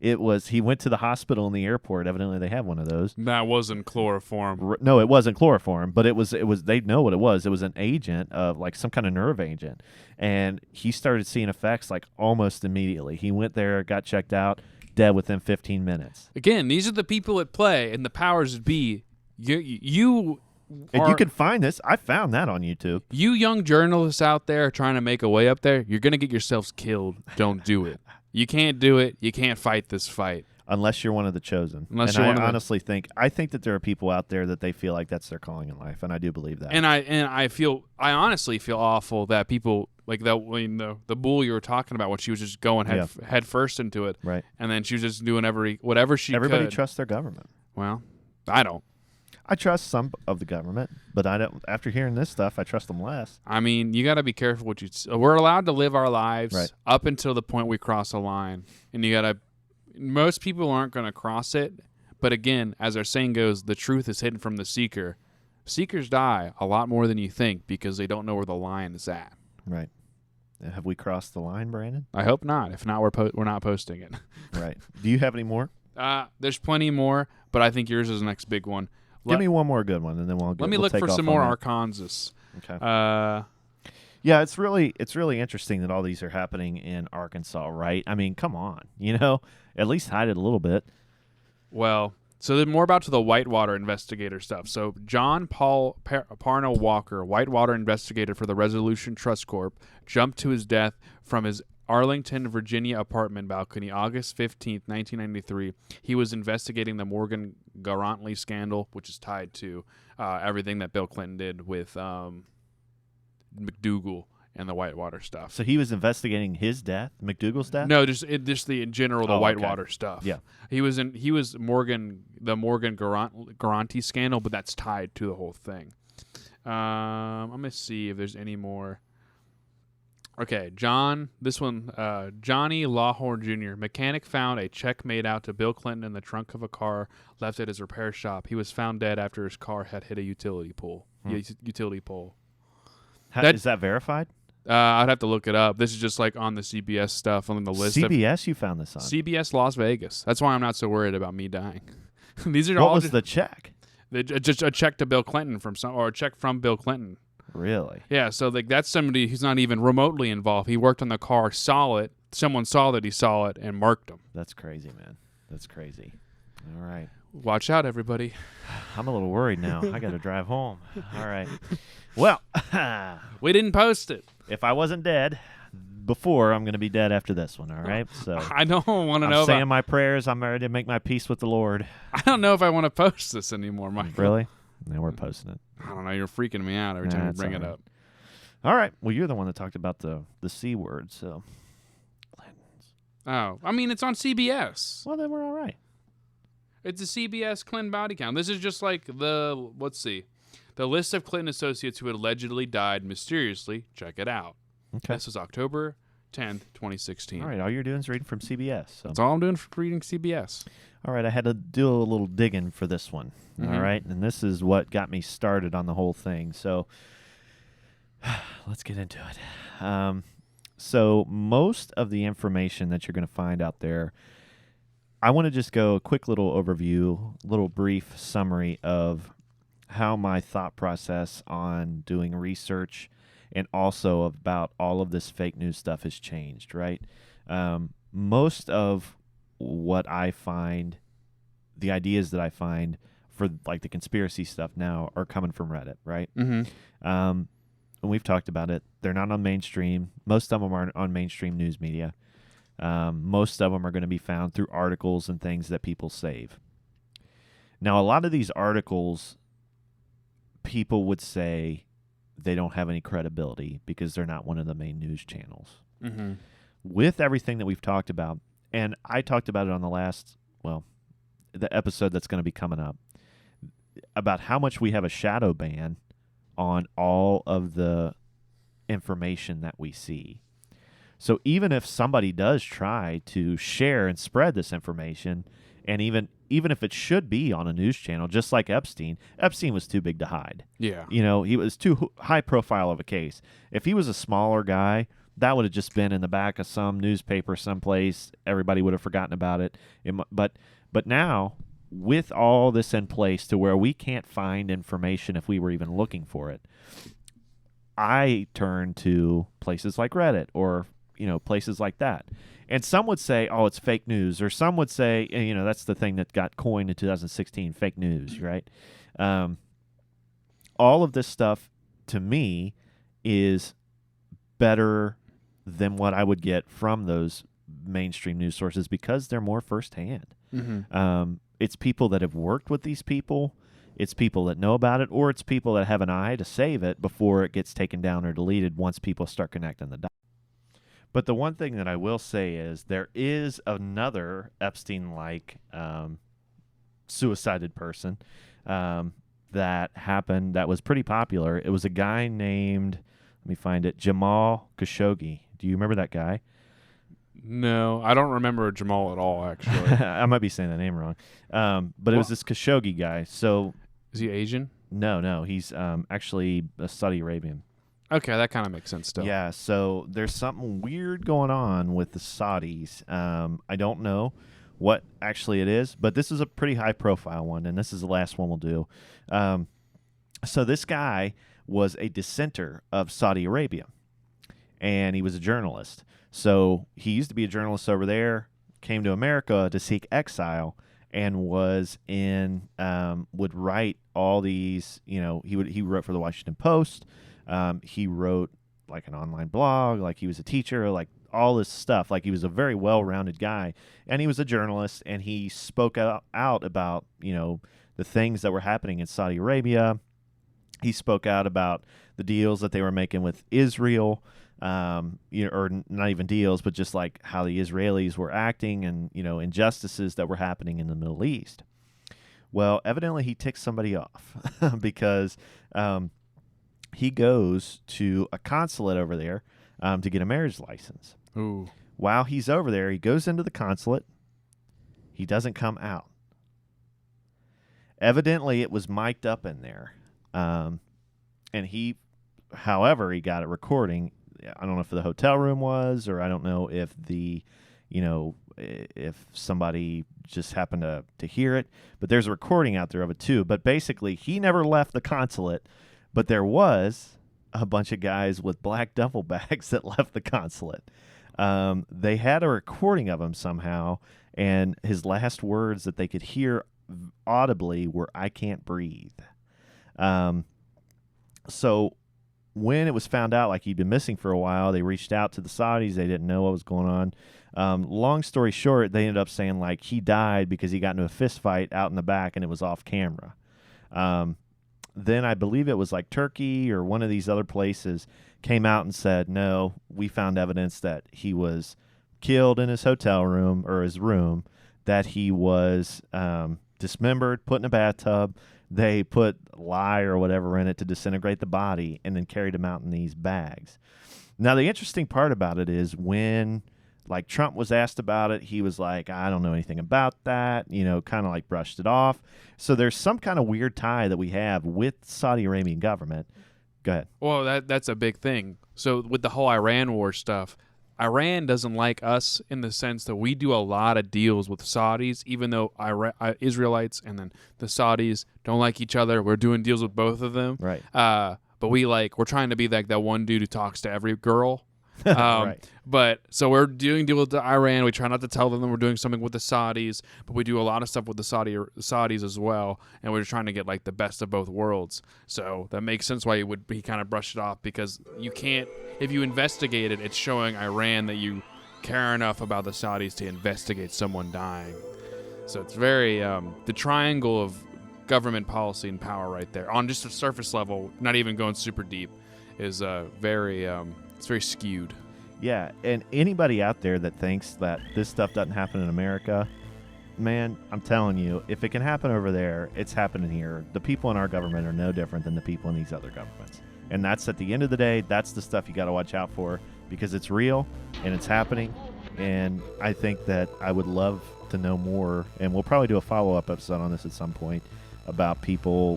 Speaker 2: He went to the hospital in the airport. Evidently, they have one of those.
Speaker 1: That wasn't chloroform.
Speaker 2: No, it wasn't chloroform, but it was. They know what it was. It was an agent of some kind of nerve agent, and he started seeing effects almost immediately. He went there, got checked out, dead within 15 minutes.
Speaker 1: Again, these are the people at play, and the powers that be. You
Speaker 2: can find this. I found that on YouTube.
Speaker 1: You young journalists out there trying to make a way up there, you're gonna get yourselves killed. Don't do it. You can't do it. You can't fight this fight.
Speaker 2: Unless you're one of the chosen. I think that there are people out there that they feel like that's their calling in life, and I do believe that.
Speaker 1: And I honestly feel awful that people like that. When the bull you were talking about, when she was just going head first into it,
Speaker 2: right?
Speaker 1: And then she was just doing whatever she.
Speaker 2: Everybody
Speaker 1: could.
Speaker 2: trusts their government.
Speaker 1: Well, I don't.
Speaker 2: I trust some of the government, but I don't. After hearing this stuff, I trust them less.
Speaker 1: I mean, you got to be careful what you. We're allowed to live our lives up until the point we cross a line, and you got to. Most people aren't going to cross it, but again, as our saying goes, the truth is hidden from the seeker. Seekers die a lot more than you think because they don't know where the line is at.
Speaker 2: Right. Have we crossed the line, Brandon?
Speaker 1: I hope not. If not, we're not posting it.
Speaker 2: Right. Do you have any more?
Speaker 1: There's plenty more, but I think yours is the next big one.
Speaker 2: Give me one more good one, and then we'll
Speaker 1: let me look for some more Arkansas.
Speaker 2: Okay. Yeah, it's really interesting that all these are happening in Arkansas, right? I mean, come on, at least hide it a little bit.
Speaker 1: Well, so then more about the Whitewater investigator stuff. So John Paul Parno Walker, Whitewater investigator for the Resolution Trust Corp., jumped to his death from his Arlington, Virginia apartment balcony, August 15th, 1993. He was investigating the Morgan Garantly scandal, which is tied to everything that Bill Clinton did with McDougal and the Whitewater stuff.
Speaker 2: So he was investigating his death, McDougal's death?
Speaker 1: No, just the in general the Whitewater stuff.
Speaker 2: Yeah.
Speaker 1: He was the Morgan Garanti scandal, but that's tied to the whole thing. I'm gonna see if there's any more. Okay, Johnny Lawhorn Jr. Mechanic found a check made out to Bill Clinton in the trunk of a car left at his repair shop. He was found dead after his car had hit a utility pole. Utility pole.
Speaker 2: Is that verified?
Speaker 1: I'd have to look it up. This is just like on the CBS stuff on the list.
Speaker 2: CBS, you found this on?
Speaker 1: CBS Las Vegas. That's why I'm not so worried about me dying. These are
Speaker 2: what
Speaker 1: all
Speaker 2: was the check?
Speaker 1: Just a check to Bill Clinton or a check from Bill Clinton.
Speaker 2: Really?
Speaker 1: Yeah, so like that's somebody who's not even remotely involved. He worked on the car, saw it. Someone saw that he saw it and marked him.
Speaker 2: That's crazy, man. That's crazy. All right.
Speaker 1: Watch out, everybody.
Speaker 2: I'm a little worried now. I got to drive home. All right. Well,
Speaker 1: we didn't post it.
Speaker 2: If I wasn't dead before, I'm going to be dead after this one. All right. So
Speaker 1: I don't want to know.
Speaker 2: I'm saying my prayers. I'm ready to make my peace with the Lord.
Speaker 1: I don't know if I want to post this anymore, Michael.
Speaker 2: Really? No, we're posting it.
Speaker 1: I don't know. You're freaking me out every time you bring it up.
Speaker 2: All right. Well, you're the one that talked about the C word, so.
Speaker 1: Oh, I mean, it's on CBS.
Speaker 2: Well, then we're all right.
Speaker 1: It's a CBS Clinton body count. This is just like the list of Clinton associates who had allegedly died mysteriously. Check it out.
Speaker 2: Okay.
Speaker 1: This was October 10th, 2016.
Speaker 2: All right. All you're doing is reading from CBS. So.
Speaker 1: That's all I'm doing for reading CBS.
Speaker 2: All right. I had to do a little digging for this one.
Speaker 1: Mm-hmm.
Speaker 2: All right. And this is what got me started on the whole thing. So let's get into it. So most of the information that you're going to find out there, I want to just go a quick little overview, little brief summary of how my thought process on doing research and also about all of this fake news stuff has changed, right? Most of what I find, the ideas that I find for like the conspiracy stuff now are coming from Reddit, right?
Speaker 1: Mm-hmm.
Speaker 2: And we've talked about it. They're not on mainstream. Most of them aren't on mainstream news media. Most of them are going to be found through articles and things that people save. Now, a lot of these articles, people would say they don't have any credibility because they're not one of the main news channels.
Speaker 1: Mm-hmm.
Speaker 2: With everything that we've talked about, and I talked about it on the episode that's going to be coming up, about how much we have a shadow ban on all of the information that we see. So even if somebody does try to share and spread this information, and even if it should be on a news channel, just like Epstein was too big to hide.
Speaker 1: Yeah.
Speaker 2: You know, he was too high profile of a case. If he was a smaller guy, that would have just been in the back of some newspaper someplace. Everybody would have forgotten about it. But now, with all this in place to where we can't find information if we were even looking for it, I turn to places like Reddit or places like that. And some would say, oh, it's fake news. Or some would say, that's the thing that got coined in 2016, fake news, right? All of this stuff, to me, is better than what I would get from those mainstream news sources because they're more firsthand.
Speaker 1: Mm-hmm.
Speaker 2: It's people that have worked with these people. It's people that know about it, or it's people that have an eye to save it before it gets taken down or deleted once people start connecting the dots. But the one thing that I will say is there is another Epstein-like suicided person that happened that was pretty popular. It was a guy named, let me find it, Jamal Khashoggi. Do you remember that guy?
Speaker 1: No, I don't remember Jamal at all, actually.
Speaker 2: I might be saying that name wrong. But it was this Khashoggi guy. So
Speaker 1: is he Asian?
Speaker 2: No. He's actually a Saudi Arabian.
Speaker 1: Okay, that kind of makes sense still.
Speaker 2: Yeah, so there's something weird going on with the Saudis. I don't know what actually it is, but this is a pretty high-profile one, and this is the last one we'll do. So this guy was a dissenter of Saudi Arabia, and he was a journalist. So he used to be a journalist over there, came to America to seek exile, and was would write all these, he wrote for the Washington Post. He wrote like an online blog, like he was a teacher, like all this stuff. Like he was a very well-rounded guy, and he was a journalist, and he spoke out about, the things that were happening in Saudi Arabia. He spoke out about the deals that they were making with Israel. or not even deals, but just like how the Israelis were acting and, injustices that were happening in the Middle East. Well, evidently he ticks somebody off because he goes to a consulate over there to get a marriage license.
Speaker 1: Ooh.
Speaker 2: While he's over there, he goes into the consulate. He doesn't come out. Evidently, it was mic'd up in there. And however, he got it recording. I don't know if the hotel room was, or I don't know if if somebody just happened to hear it. But there's a recording out there of it too. But basically, he never left the consulate, but there was a bunch of guys with black duffel bags that left the consulate. They had a recording of him somehow, and his last words that they could hear audibly were, "I can't breathe." So when it was found out, like he'd been missing for a while, they reached out to the Saudis. They didn't know what was going on. Long story short, they ended up saying like he died because he got into a fist fight out in the back and it was off camera. Then I believe it was like Turkey or one of these other places came out and said, no, we found evidence that he was killed in his hotel room or his room, that he was dismembered, put in a bathtub. They put lye or whatever in it to disintegrate the body and then carried him out in these bags. Now, the interesting part about it is when like Trump was asked about it, he was like, I don't know anything about that, kind of like brushed it off. So there's some kind of weird tie that we have with Saudi Arabian government. Go ahead.
Speaker 1: Well, that's a big thing. So with the whole Iran war stuff, Iran doesn't like us in the sense that we do a lot of deals with Saudis, even though Israelites and then the Saudis don't like each other. We're doing deals with both of them.
Speaker 2: Right.
Speaker 1: But we're trying to be like that one dude who talks to every girl.
Speaker 2: Right.
Speaker 1: But so we're doing deal with Iran. We try not to tell them that we're doing something with the Saudis, but we do a lot of stuff with the Saudis as well. And we're trying to get like the best of both worlds. So that makes sense why he kind of brushed it off, because you can't, if you investigate it, it's showing Iran that you care enough about the Saudis to investigate someone dying. So it's very, the triangle of government policy and power right there on just a surface level, not even going super deep, is very, it's very skewed.
Speaker 2: Yeah, and anybody out there that thinks that this stuff doesn't happen in America, man, I'm telling you, if it can happen over there, it's happening here. The people in our government are no different than the people in these other governments. And that's, at the end of the day, that's the stuff you got to watch out for, because it's real and it's happening. And I think that I would love to know more, and we'll probably do a follow-up episode on this at some point about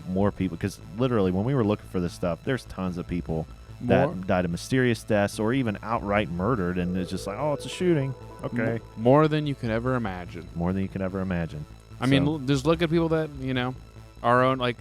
Speaker 2: more people, because literally when we were looking for this stuff, there's tons of people that died of mysterious deaths or even outright murdered, and it's just like, oh, it's a shooting. Okay.
Speaker 1: More than you could ever imagine.
Speaker 2: More than you could ever imagine.
Speaker 1: I mean, just look at people that, our own, like,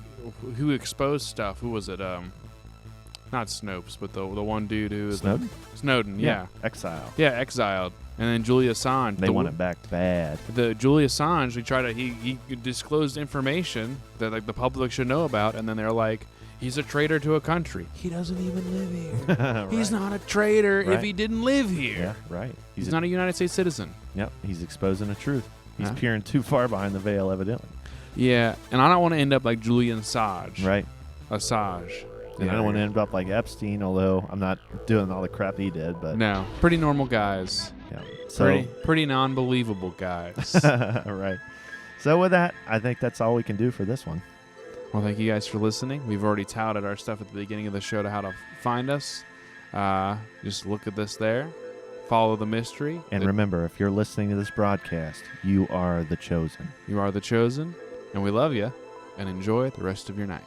Speaker 1: who exposed stuff. Who was it? Not Snopes, but the one dude who is
Speaker 2: Snowden?
Speaker 1: Snowden, yeah.
Speaker 2: Exiled.
Speaker 1: Yeah, exiled. And then Julian Assange.
Speaker 2: They want it back bad.
Speaker 1: The Julian Assange, he disclosed information that like the public should know about, and then they're like, he's a traitor to a country. He doesn't even live here.
Speaker 2: Right.
Speaker 1: He's not a traitor
Speaker 2: right.
Speaker 1: if he didn't live here.
Speaker 2: Yeah, right.
Speaker 1: He's not a United States citizen.
Speaker 2: Yep, he's exposing the truth. He's peering too far behind the veil, evidently.
Speaker 1: Yeah, and I don't want to end up like Julian Assange.
Speaker 2: Right.
Speaker 1: Assange.
Speaker 2: And I don't want to end up like Epstein, although I'm not doing all the crap he did. But
Speaker 1: no, pretty normal guys.
Speaker 2: Yeah. So
Speaker 1: pretty non-believable guys.
Speaker 2: Right. So with that, I think that's all we can do for this one.
Speaker 1: Well, thank you guys for listening. We've already touted our stuff at the beginning of the show to how to find us. Just look at this there. Follow the mystery.
Speaker 2: And remember, if you're listening to this broadcast, you are the chosen.
Speaker 1: You are the chosen. And we love you. And enjoy the rest of your night.